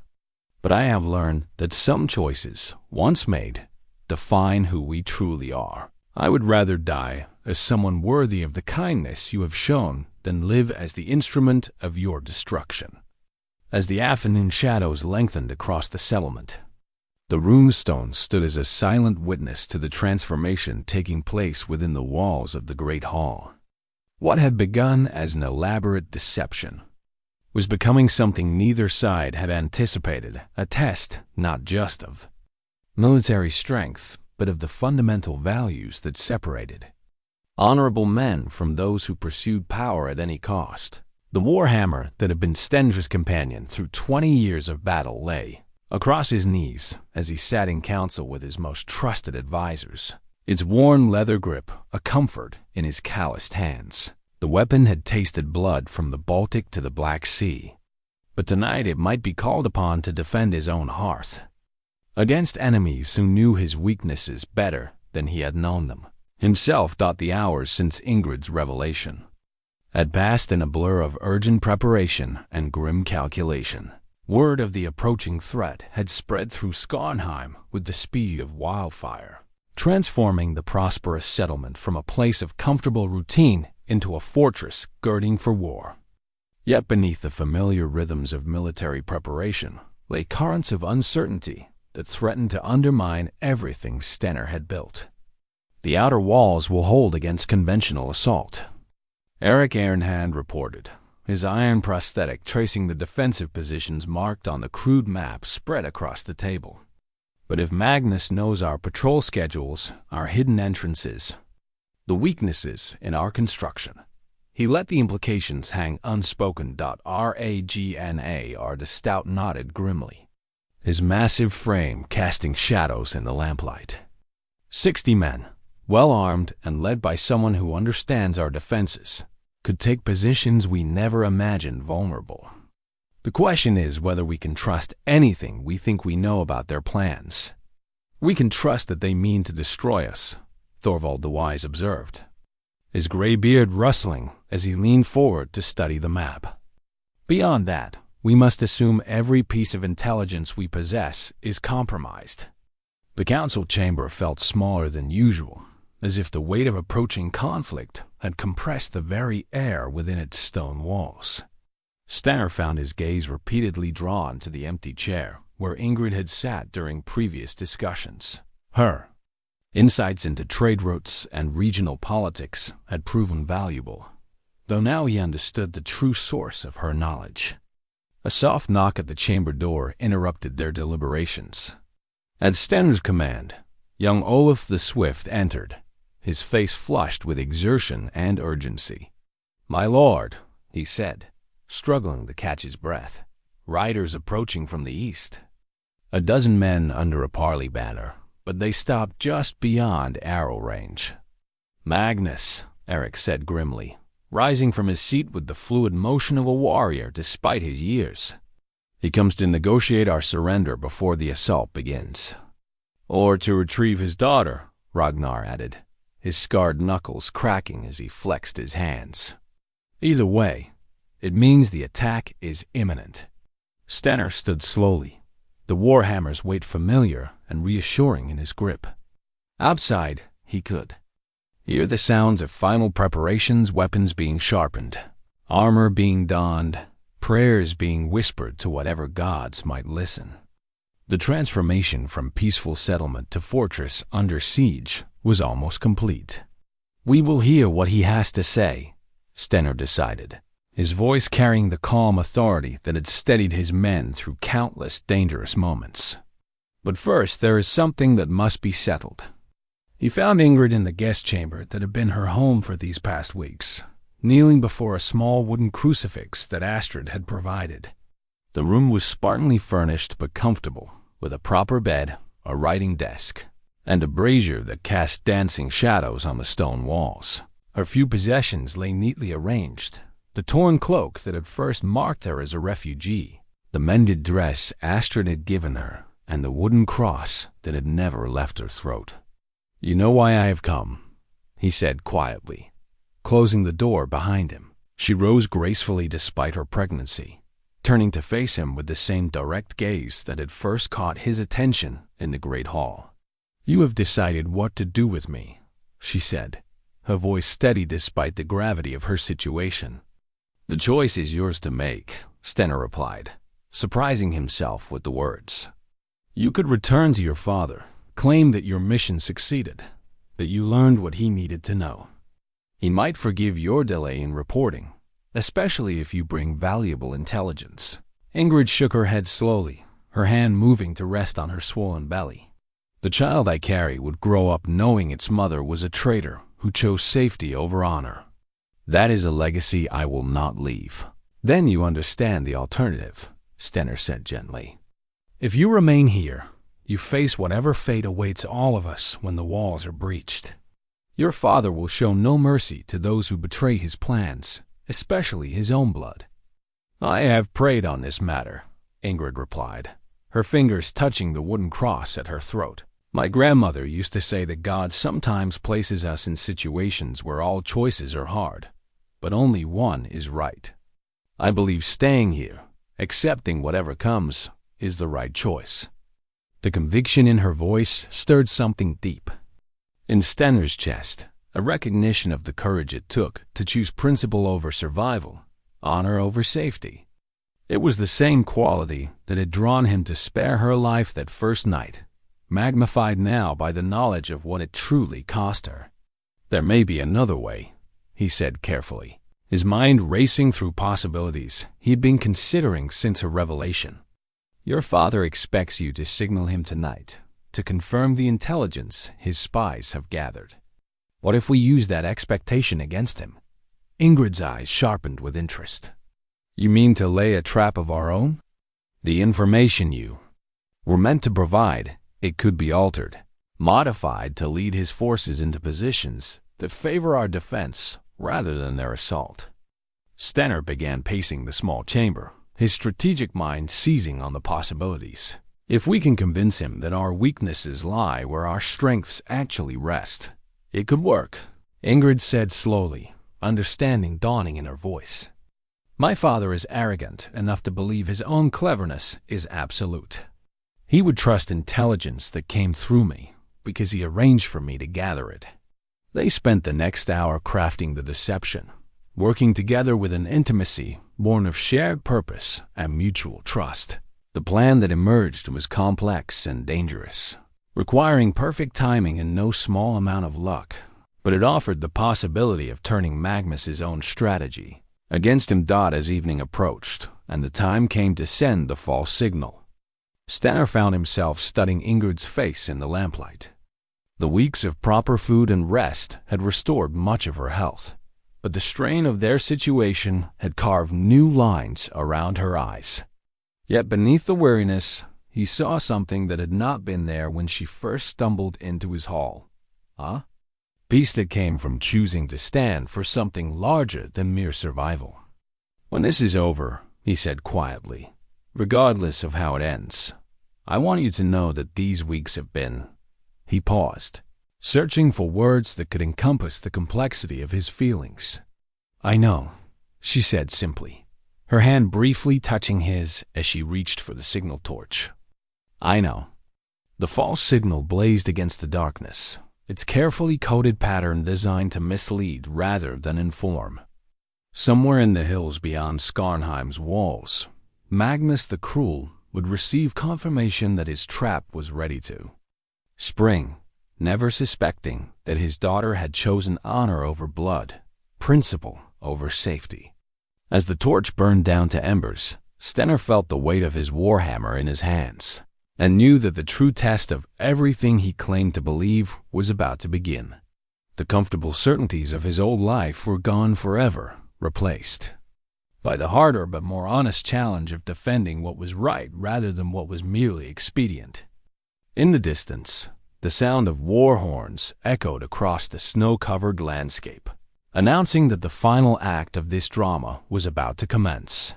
S1: But I have learned that some choices, once made, define who we truly are. I would rather die as someone worthy of the kindness you have shown than live as the instrument of your destruction." As the afternoon shadows lengthened across the settlement, the runestone stood as a silent witness to the transformation taking place within the walls of the great hall. What had begun as an elaborate deception was becoming something neither side had anticipated, a test not just of military strength, but of the fundamental values that separated honorable men from those who pursued power at any cost. The warhammer that had been Stenr's companion through 20 years of battle lay across his knees as he sat in council with his most trusted advisors, its worn leather grip a comfort in his calloused hands. The weapon had tasted blood from the Baltic to the Black Sea, but tonight it might be called upon to defend his own hearth against enemies who knew his weaknesses better than he had known them. Himself thought the hours since Ingrid's revelation had passed in a blur of urgent preparation and grim calculation. Word of the approaching threat had spread through Skarnheim with the speed of wildfire. transforming the prosperous settlement from a place of comfortable routine into a fortress girding for war. Yet beneath the familiar rhythms of military preparation lay currents of uncertainty that threatened to undermine everything Stenr had built. The outer walls will hold against conventional assault, Eric Ehrenhand reported, his iron prosthetic tracing the defensive positions marked on the crude map spread across the table. But if Magnus knows our patrol schedules, our hidden entrances, the weaknesses in our construction, he let the implications hang unspoken. Ragnar the Stout nodded grimly, his massive frame casting shadows in the lamplight. 60 men, well-armed and led by someone who understands our defenses, could take positions we never imagined vulnerable. The question is whether we can trust anything we think we know about their plans. We can trust that they mean to destroy us, Thorvald the Wise observed, his gray beard rustling as he leaned forward to study the map. Beyond that, we must assume every piece of intelligence we possess is compromised. The council chamber felt smaller than usual, as if the weight of approaching conflict had compressed the very air within its stone walls. Stenr found his gaze repeatedly drawn to the empty chair where Ingrid had sat during previous discussions. Her insights into trade routes and regional politics had proven valuable, though now he understood the true source of her knowledge. A soft knock at the chamber door interrupted their deliberations. At Stenr's command, young Olaf the Swift entered, his face flushed with exertion and urgency. "My lord," he said, struggling to catch his breath. "Riders approaching from the east." A dozen men under a parley banner, but they stopped just beyond arrow range. "Magnus," Eric said grimly, rising from his seat with the fluid motion of a warrior despite his years. "He comes to negotiate our surrender before the assault begins." "Or to retrieve his daughter," Ragnar added, his scarred knuckles cracking as he flexed his hands. "Either way, it means the attack is imminent." Stenr stood slowly, the warhammer's weight familiar and reassuring in his grip. Outside, he could hear the sounds of final preparations, weapons being sharpened, armor being donned, prayers being whispered to whatever gods might listen. The transformation from peaceful settlement to fortress under siege was almost complete. "We will hear what he has to say," Stenr decided, his voice carrying the calm authority that had steadied his men through countless dangerous moments. "But first there is something that must be settled." He found Ingrid in the guest chamber that had been her home for these past weeks, kneeling before a small wooden crucifix that Astrid had provided. The room was spartanly furnished but comfortable, with a proper bed, a writing desk, and a brazier that cast dancing shadows on the stone walls. Her few possessions lay neatly arranged: the torn cloak that had first marked her as a refugee, the mended dress Astrid had given her, and the wooden cross that had never left her throat. "You know why I have come," he said quietly, closing the door behind him. She rose gracefully despite her pregnancy, turning to face him with the same direct gaze that had first caught his attention in the great hall. "You have decided what to do with me," she said, her voice steady despite the gravity of her situation. "The choice is yours to make," Stenr replied, surprising himself with the words. "You could return to your father, claim that your mission succeeded, that you learned what he needed to know. He might forgive your delay in reporting, especially if you bring valuable intelligence." Ingrid shook her head slowly, her hand moving to rest on her swollen belly. "The child I carry would grow up knowing its mother was a traitor who chose safety over honor. That is a legacy I will not leave." "Then you understand the alternative," Stenr said gently. "If you remain here, you face whatever fate awaits all of us when the walls are breached. Your father will show no mercy to those who betray his plans, especially his own blood." "I have prayed on this matter," Ingrid replied, her fingers touching the wooden cross at her throat. "My grandmother used to say that God sometimes places us in situations where all choices are hard, but only one is right. I believe staying here, accepting whatever comes, is the right choice." The conviction in her voice stirred something deep. In Stenr's chest, a recognition of the courage it took to choose principle over survival, honor over safety. It was the same quality that had drawn him to spare her life that first night, magnified now by the knowledge of what it truly cost her. "There may be another way," he said carefully, his mind racing through possibilities he had been considering since her revelation. "Your father expects you to signal him tonight to confirm the intelligence his spies have gathered. What if we use that expectation against him?" Ingrid's eyes sharpened with interest. "You mean to lay a trap of our own? The information you were meant to provide, it could be altered, modified to lead his forces into positions that favor our defense rather than their assault." Stenr began pacing the small chamber, his strategic mind seizing on the possibilities. "If we can convince him that our weaknesses lie where our strengths actually rest, it could work," Ingrid said slowly, understanding dawning in her voice. "My father is arrogant enough to believe his own cleverness is absolute. He would trust intelligence that came through me because he arranged for me to gather it." They spent the next hour crafting the deception, working together with an intimacy born of shared purpose and mutual trust. The plan that emerged was complex and dangerous, requiring perfect timing and no small amount of luck, but it offered the possibility of turning Magnus's own strategy against him. As evening approached and the time came to send the false signal, Stenr found himself studying Ingrid's face in the lamplight. The weeks of proper food and rest had restored much of her health, but the strain of their situation had carved new lines around her eyes. Yet beneath the weariness, he saw something that had not been there when she first stumbled into his hall. Peace that came from choosing to stand for something larger than mere survival. "When this is over," he said quietly, "regardless of how it ends, I want you to know that these weeks have been—" He paused, searching for words that could encompass the complexity of his feelings. "I know," she said simply, her hand briefly touching his as she reached for the signal torch. "I know." The false signal blazed against the darkness, its carefully coded pattern designed to mislead rather than inform. Somewhere in the hills beyond Skarnheim's walls, Magnus the Cruel would receive confirmation that his trap was ready to spring, never suspecting that his daughter had chosen honor over blood, principle over safety. As the torch burned down to embers, Stenr felt the weight of his warhammer in his hands, and knew that the true test of everything he claimed to believe was about to begin. The comfortable certainties of his old life were gone forever, replaced by the harder but more honest challenge of defending what was right rather than what was merely expedient. In the distance, the sound of war horns echoed across the snow-covered landscape, announcing that the final act of this drama was about to commence.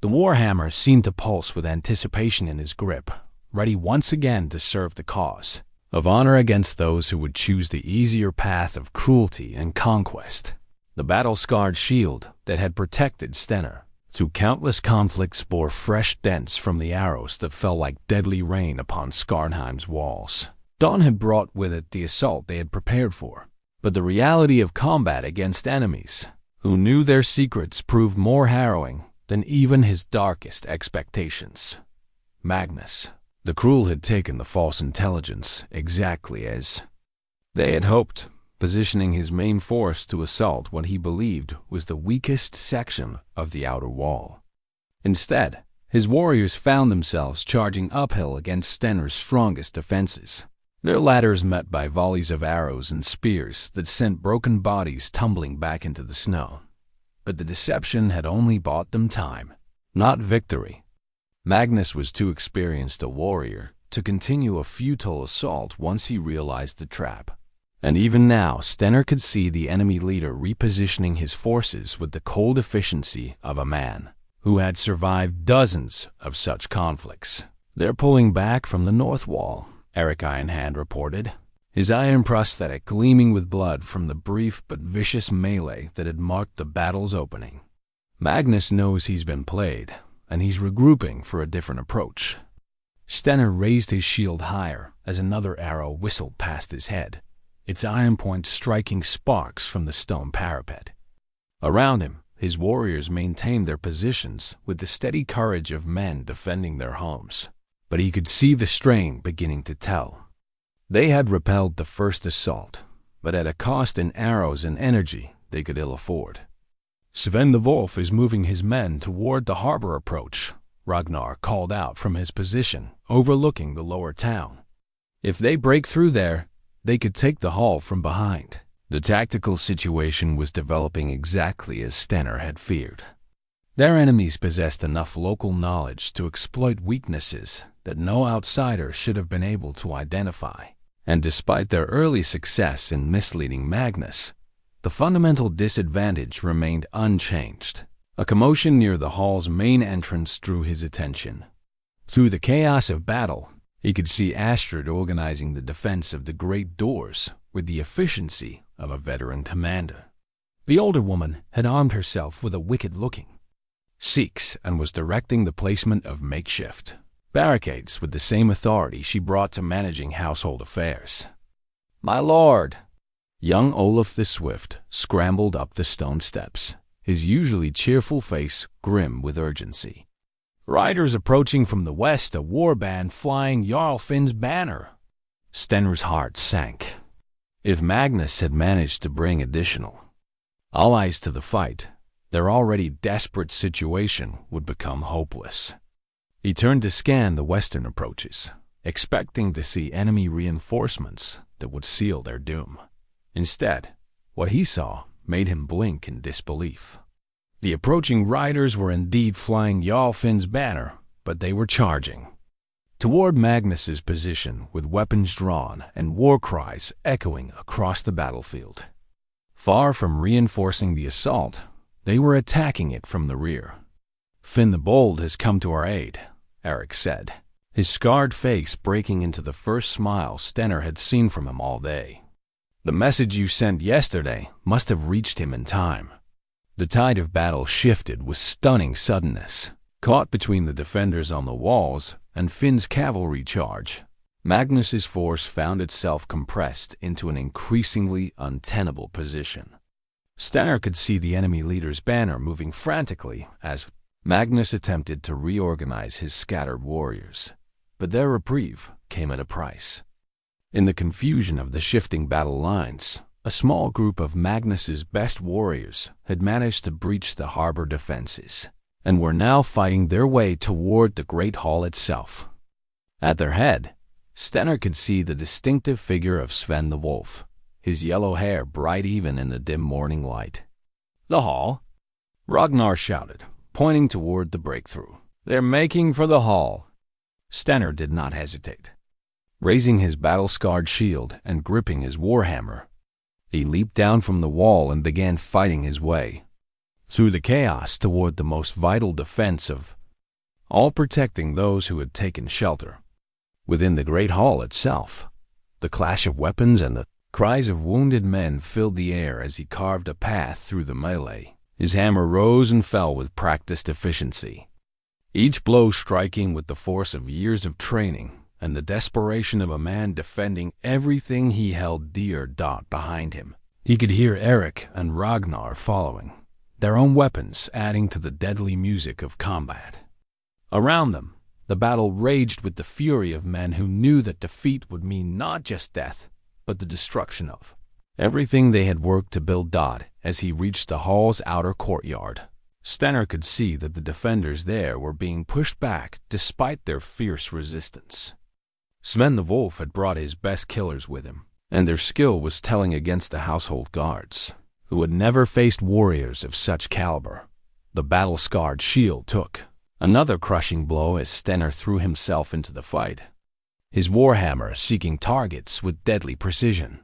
S1: The warhammer seemed to pulse with anticipation in his grip, ready once again to serve the cause of honor against those who would choose the easier path of cruelty and conquest. The battle-scarred shield that had protected Stenr through countless conflicts bore fresh dents from the arrows that fell like deadly rain upon Skarnheim's walls. Dawn had brought with it the assault they had prepared for, but the reality of combat against enemies who knew their secrets proved more harrowing than even his darkest expectations. Magnus the Cruel had taken the false intelligence exactly as they had hoped, positioning his main force to assault what he believed was the weakest section of the outer wall. Instead, his warriors found themselves charging uphill against Stenr's strongest defenses, their ladders met by volleys of arrows and spears that sent broken bodies tumbling back into the snow. But the deception had only bought them time, not victory. Magnus was too experienced a warrior to continue a futile assault once he realized the trap. And even now, Stenr could see the enemy leader repositioning his forces with the cold efficiency of a man who had survived dozens of such conflicts. "They're pulling back from the north wall," Erikai in hand reported, his iron prosthetic gleaming with blood from the brief but vicious melee that had marked the battle's opening. Magnus knows he's been played, and he's regrouping for a different approach. Stenr raised his shield higher as another arrow whistled past his head, its iron point striking sparks from the stone parapet. Around him, his warriors maintained their positions with the steady courage of men defending their homes. But he could see the strain beginning to tell. They had repelled the first assault, but at a cost in arrows and energy they could ill afford. "Sven the Wolf is moving his men toward the harbor approach," Ragnar called out from his position, overlooking the lower town. "If they break through there, they could take the hall from behind." The tactical situation was developing exactly as Stenr had feared. Their enemies possessed enough local knowledge to exploit weaknesses that no outsider should have been able to identify. And despite their early success in misleading Magnus, the fundamental disadvantage remained unchanged. A commotion near the hall's main entrance drew his attention. Through the chaos of battle, he could see Astrid organizing the defense of the great doors with the efficiency of a veteran commander. The older woman had armed herself with a wicked-looking seeks and was directing the placement of makeshift barricades with the same authority she brought to managing household affairs. "My lord!" Young Olaf the Swift scrambled up the stone steps, his usually cheerful face grim with urgency. "Riders approaching from the west, a war band flying Jarl Finn's banner." Stenr's heart sank. If Magnus had managed to bring additional allies to the fight, their already desperate situation would become hopeless. He turned to scan the western approaches, expecting to see enemy reinforcements that would seal their doom. Instead, what he saw made him blink in disbelief. The approaching riders were indeed flying Jarl Finn's banner, but they were charging toward Magnus's position with weapons drawn and war cries echoing across the battlefield. Far from reinforcing the assault, they were attacking it from the rear. "Finn the Bold has come to our aid," Eric said, his scarred face breaking into the first smile Stenr had seen from him all day. "The message you sent yesterday must have reached him in time." The tide of battle shifted with stunning suddenness. Caught between the defenders on the walls and Finn's cavalry charge, Magnus's force found itself compressed into an increasingly untenable position. Stenr could see the enemy leader's banner moving frantically as Magnus attempted to reorganize his scattered warriors, but their reprieve came at a price. In the confusion of the shifting battle lines, a small group of Magnus's best warriors had managed to breach the harbor defenses and were now fighting their way toward the great hall itself. At their head, Stenr could see the distinctive figure of Sven the Wolf, his yellow hair bright even in the dim morning light. "The hall?" Ragnar shouted, pointing toward the breakthrough. "They're making for the hall." Stenr did not hesitate. Raising his battle-scarred shield and gripping his warhammer, he leaped down from the wall and began fighting his way through the chaos toward the most vital defense of all, protecting those who had taken shelter within the great hall itself. The clash of weapons and the cries of wounded men filled the air as he carved a path through the melee. His hammer rose and fell with practiced efficiency, each blow striking with the force of years of training and the desperation of a man defending everything he held dear behind him. He could hear Eric and Ragnar following, their own weapons adding to the deadly music of combat. Around them, the battle raged with the fury of men who knew that defeat would mean not just death, but the destruction of everything they had worked to build. As he reached the hall's outer courtyard, Stenr could see that the defenders there were being pushed back despite their fierce resistance. Sven the Wolf had brought his best killers with him, and their skill was telling against the household guards, who had never faced warriors of such caliber. The battle-scarred shield took another crushing blow as Stenr threw himself into the fight, his warhammer seeking targets with deadly precision.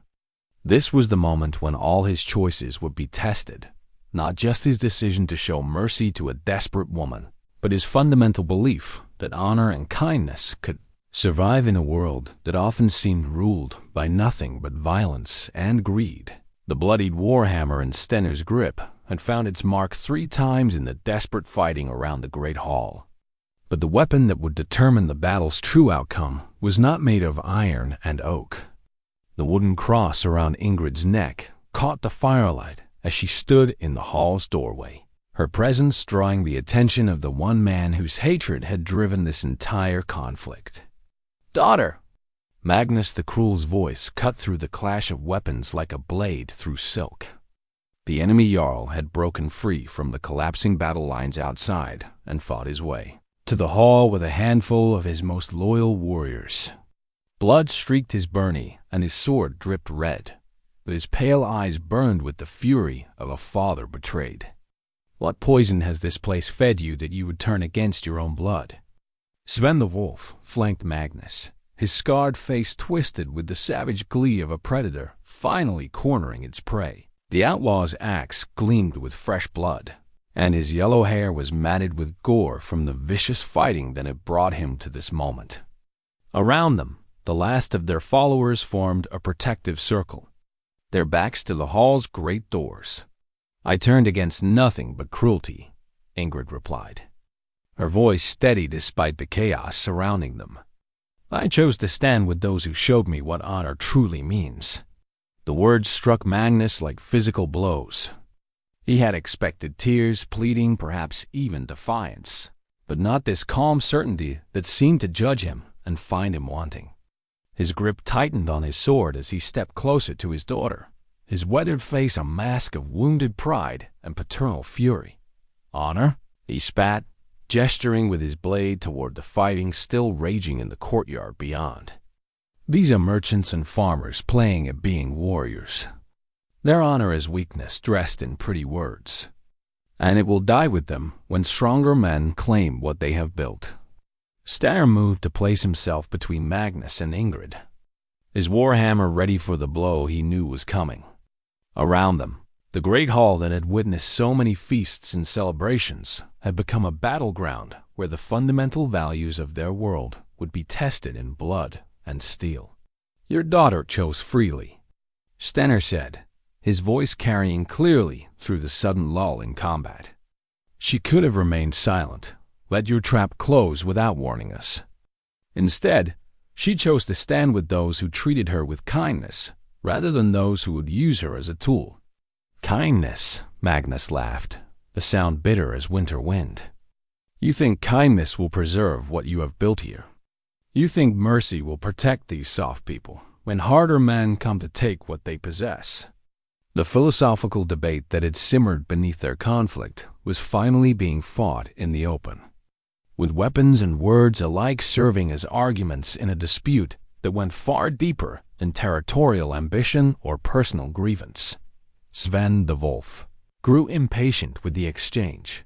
S1: This was the moment when all his choices would be tested, not just his decision to show mercy to a desperate woman, but his fundamental belief that honor and kindness could survive in a world that often seemed ruled by nothing but violence and greed. The bloodied warhammer in Stenr's grip had found its mark 3 times in the desperate fighting around the great hall. But the weapon that would determine the battle's true outcome was not made of iron and oak. The wooden cross around Ingrid's neck caught the firelight as she stood in the hall's doorway, her presence drawing the attention of the one man whose hatred had driven this entire conflict. "Daughter!" Magnus the Cruel's voice cut through the clash of weapons like a blade through silk. The enemy Jarl had broken free from the collapsing battle lines outside and fought his way to the hall with a handful of his most loyal warriors. Blood streaked his byrnie and his sword dripped red, but his pale eyes burned with the fury of a father betrayed. "What poison has this place fed you that you would turn against your own blood?" Sven the Wolf flanked Magnus, his scarred face twisted with the savage glee of a predator finally cornering its prey. The outlaw's axe gleamed with fresh blood, and his yellow hair was matted with gore from the vicious fighting that had brought him to this moment. Around them, the last of their followers formed a protective circle, their backs to the hall's great doors. "I turned against nothing but cruelty," Ingrid replied, her voice steady despite the chaos surrounding them. "I chose to stand with those who showed me what honor truly means." The words struck Magnus like physical blows. He had expected tears, pleading, perhaps even defiance, but not this calm certainty that seemed to judge him and find him wanting. His grip tightened on his sword as he stepped closer to his daughter, his weathered face a mask of wounded pride and paternal fury. "Honor?" he spat, gesturing with his blade toward the fighting still raging in the courtyard beyond. "These are merchants and farmers playing at being warriors. Their honor is weakness dressed in pretty words, and it will die with them when stronger men claim what they have built." Stenr moved to place himself between Magnus and Ingrid, his warhammer ready for the blow he knew was coming. Around them, the great hall that had witnessed so many feasts and celebrations had become a battleground where the fundamental values of their world would be tested in blood and steel. "Your daughter chose freely," Stenr said, his voice carrying clearly through the sudden lull in combat. "She could have remained silent, let your trap close without warning us. Instead, she chose to stand with those who treated her with kindness rather than those who would use her as a tool." "Kindness," Magnus laughed, a sound bitter as winter wind. "You think kindness will preserve what you have built here? You think mercy will protect these soft people when harder men come to take what they possess?" The philosophical debate that had simmered beneath their conflict was finally being fought in the open, with weapons and words alike serving as arguments in a dispute that went far deeper than territorial ambition or personal grievance. Sven the Wolf grew impatient with the exchange,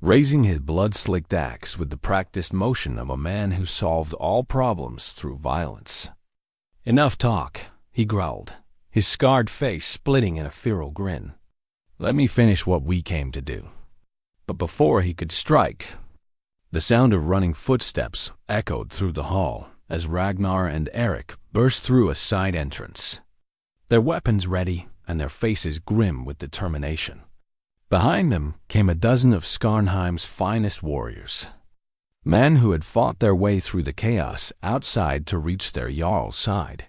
S1: raising his blood-slicked axe with the practiced motion of a man who solved all problems through violence. "Enough talk," he growled, his scarred face splitting in a feral grin. "Let me finish what we came to do." But before he could strike, the sound of running footsteps echoed through the hall as Ragnar and Eric burst through a side entrance, their weapons ready and their faces grim with determination. Behind them came a dozen of Skarnheim's finest warriors, men who had fought their way through the chaos outside to reach their Jarl's side.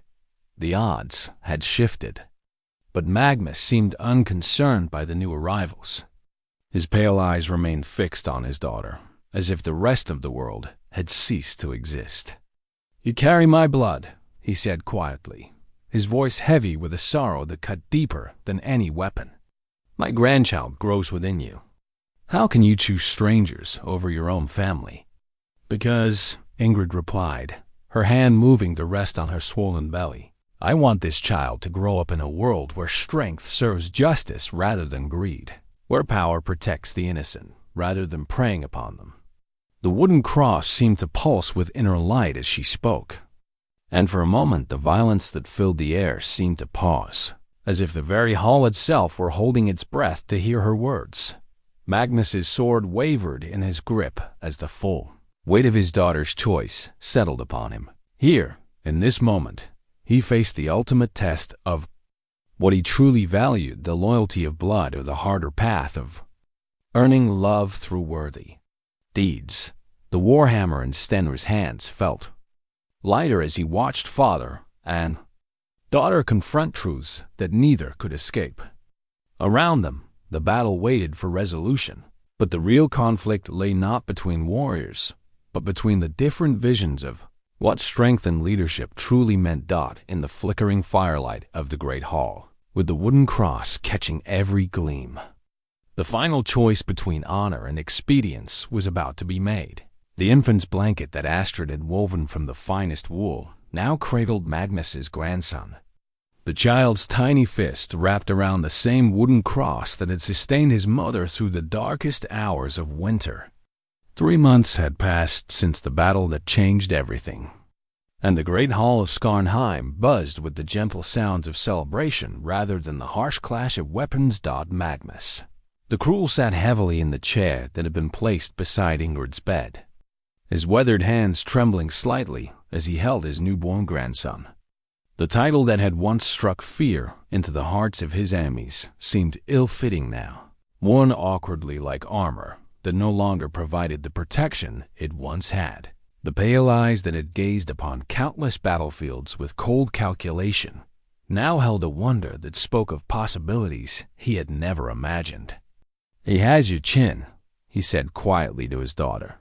S1: The odds had shifted, but Magnus seemed unconcerned by the new arrivals. His pale eyes remained fixed on his daughter, as if the rest of the world had ceased to exist. "You carry my blood," he said quietly, his voice heavy with a sorrow that cut deeper than any weapon. "My grandchild grows within you. How can you choose strangers over your own family?" "Because," Ingrid replied, her hand moving to rest on her swollen belly, "I want this child to grow up in a world where strength serves justice rather than greed, where power protects the innocent rather than preying upon them." The wooden cross seemed to pulse with inner light as she spoke, and for a moment the violence that filled the air seemed to pause, as if the very hall itself were holding its breath to hear her words. Magnus's sword wavered in his grip as the full weight of his daughter's choice settled upon him. Here, in this moment, he faced the ultimate test of what he truly valued, the loyalty of blood or the harder path of earning love through worthy deeds. The warhammer in Stenr's hands felt lighter as he watched father and daughter confront truths that neither could escape. Around them, the battle waited for resolution, but the real conflict lay not between warriors, but between the different visions of what strength and leadership truly meant. In the flickering firelight of the great hall, with the wooden cross catching every gleam, the final choice between honor and expedience was about to be made. The infant's blanket that Astrid had woven from the finest wool now cradled Magnus's grandson. The child's tiny fist wrapped around the same wooden cross that had sustained his mother through the darkest hours of winter. 3 months had passed since the battle that changed everything, and the great hall of Skarnheim buzzed with the gentle sounds of celebration rather than the harsh clash of weapons. Magnus, the cruel, sat heavily in the chair that had been placed beside Ingrid's bed, his weathered hands trembling slightly as he held his newborn grandson. The title that had once struck fear into the hearts of his enemies seemed ill-fitting now, worn awkwardly like armor that no longer provided the protection it once had. The pale eyes that had gazed upon countless battlefields with cold calculation now held a wonder that spoke of possibilities he had never imagined. "He has your chin," he said quietly to his daughter,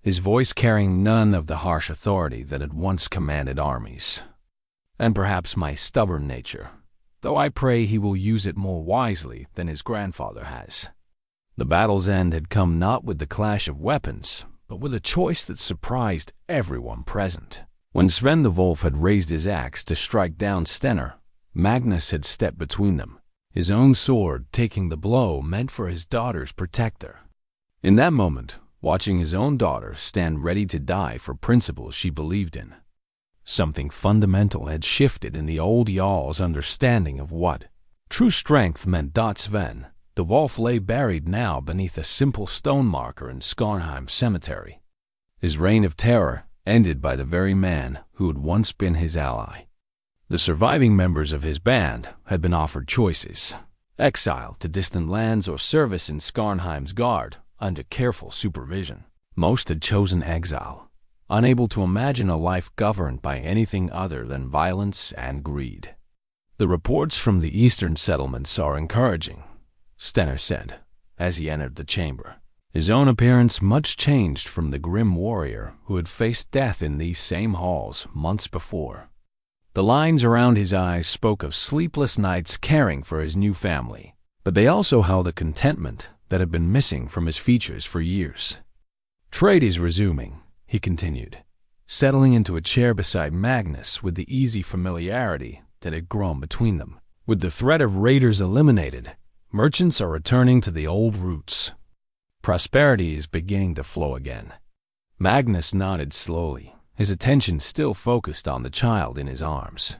S1: his voice carrying none of the harsh authority that had once commanded armies. "And perhaps my stubborn nature, though I pray he will use it more wisely than his grandfather has." The battle's end had come not with the clash of weapons, but with a choice that surprised everyone present. When Sven the Wolf had raised his axe to strike down Stenr, Magnus had stepped between them, his own sword taking the blow meant for his daughter's protector. In that moment, watching his own daughter stand ready to die for principles she believed in, something fundamental had shifted in the old Jarl's understanding of what true strength meant. Sven the Wolf lay buried now beneath a simple stone marker in Skarnheim cemetery, his reign of terror ended by the very man who had once been his ally. The surviving members of his band had been offered choices: exile to distant lands or service in Skarnheim's guard under careful supervision. Most had chosen exile, unable to imagine a life governed by anything other than violence and greed. "The reports from the eastern settlements are encouraging," Stenr said, as he entered the chamber, his own appearance much changed from the grim warrior who had faced death in these same halls months before. The lines around his eyes spoke of sleepless nights caring for his new family, but they also held a contentment that had been missing from his features for years. "Trade is resuming," he continued, settling into a chair beside Magnus with the easy familiarity that had grown between them. "With the threat of raiders eliminated, merchants are returning to the old roots. Prosperity is beginning to flow again." Magnus nodded slowly, his attention still focused on the child in his arms.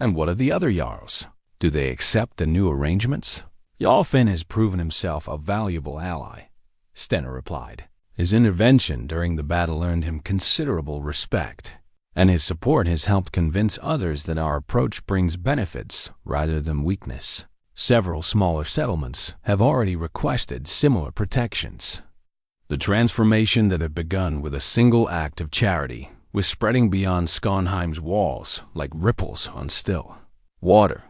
S1: "And what of the other Jarls? Do they accept the new arrangements?" "Jarl Finn has proven himself a valuable ally," Stenr replied. "His intervention during the battle earned him considerable respect, and his support has helped convince others that our approach brings benefits rather than weakness. Several smaller settlements have already requested similar protections." The transformation that had begun with a single act of charity was spreading beyond Skarnheim's walls like ripples on still water.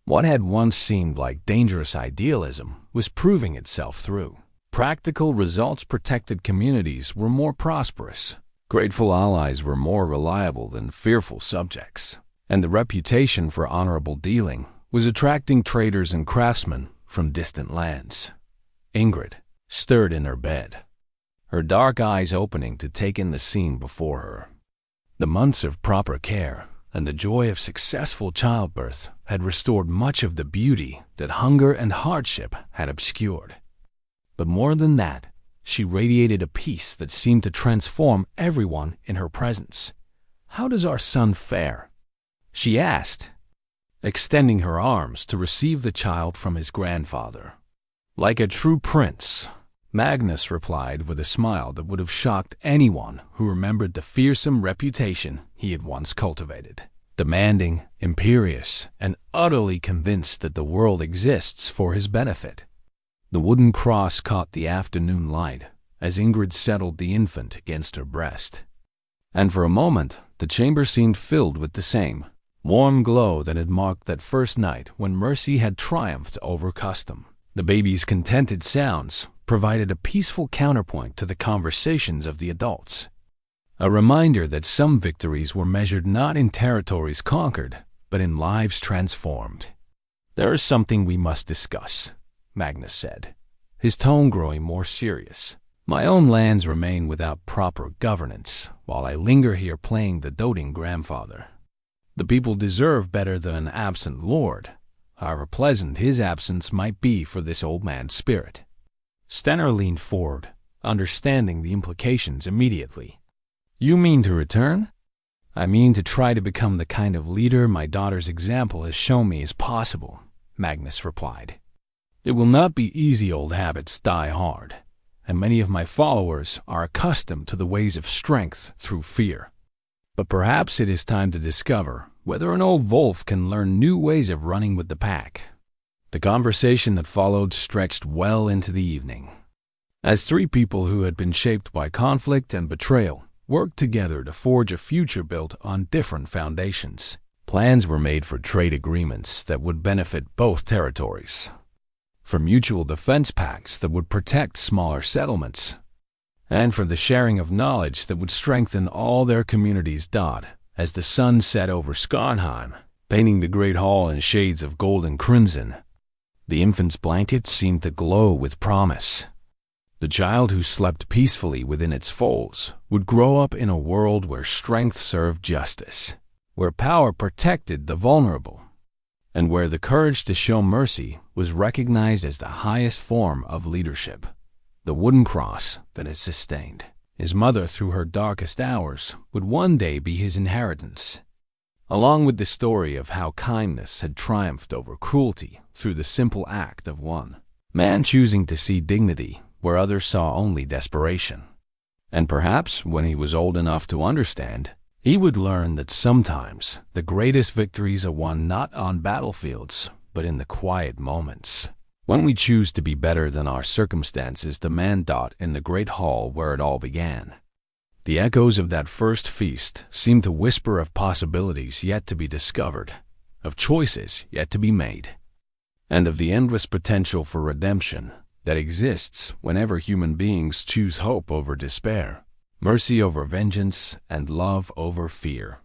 S1: What had once seemed like dangerous idealism was proving itself through. Practical results-protected communities were more prosperous. Grateful allies were more reliable than fearful subjects. And the reputation for honorable dealing was attracting traders and craftsmen from distant lands. Ingrid stirred in her bed, her dark eyes opening to take in the scene before her. The months of proper care and the joy of successful childbirth had restored much of the beauty that hunger and hardship had obscured. But more than that, she radiated a peace that seemed to transform everyone in her presence. "How does our son fare?" she asked, extending her arms to receive the child from his grandfather. "Like a true prince," Magnus replied with a smile that would have shocked anyone who remembered the fearsome reputation he had once cultivated. Demanding, imperious, and utterly convinced that the world exists for his benefit. The wooden cross caught the afternoon light as Ingrid settled the infant against her breast. And for a moment, the chamber seemed filled with the same warm glow that had marked that first night when mercy had triumphed over custom. The baby's contented sounds provided a peaceful counterpoint to the conversations of the adults, a reminder that some victories were measured not in territories conquered, but in lives transformed. "There is something we must discuss," Magnus said, his tone growing more serious. "My own lands remain without proper governance, while I linger here playing the doting grandfather. The people deserve better than an absent lord, however pleasant his absence might be for this old man's spirit." Stenr leaned forward, understanding the implications immediately. "You mean to return?" "I mean to try to become the kind of leader my daughter's example has shown me is possible," Magnus replied. "It will not be easy. Old habits die hard, and many of my followers are accustomed to the ways of strength through fear. But perhaps it is time to discover whether an old wolf can learn new ways of running with the pack." The conversation that followed stretched well into the evening, as three people who had been shaped by conflict and betrayal worked together to forge a future built on different foundations. Plans were made for trade agreements that would benefit both territories, for mutual defense pacts that would protect smaller settlements, and for the sharing of knowledge that would strengthen all their communities. As the sun set over Skarnheim, painting the great hall in shades of gold and crimson, the infant's blankets seemed to glow with promise. The child who slept peacefully within its folds would grow up in a world where strength served justice, where power protected the vulnerable, and where the courage to show mercy was recognized as the highest form of leadership. The wooden cross that had sustained his mother through her darkest hours would one day be his inheritance, along with the story of how kindness had triumphed over cruelty through the simple act of one man choosing to see dignity where others saw only desperation. And perhaps when he was old enough to understand, he would learn that sometimes the greatest victories are won not on battlefields, but in the quiet moments, when we choose to be better than our circumstances demand. In the great hall where it all began, the echoes of that first feast seemed to whisper of possibilities yet to be discovered, of choices yet to be made, and of the endless potential for redemption that exists whenever human beings choose hope over despair, mercy over vengeance, and love over fear.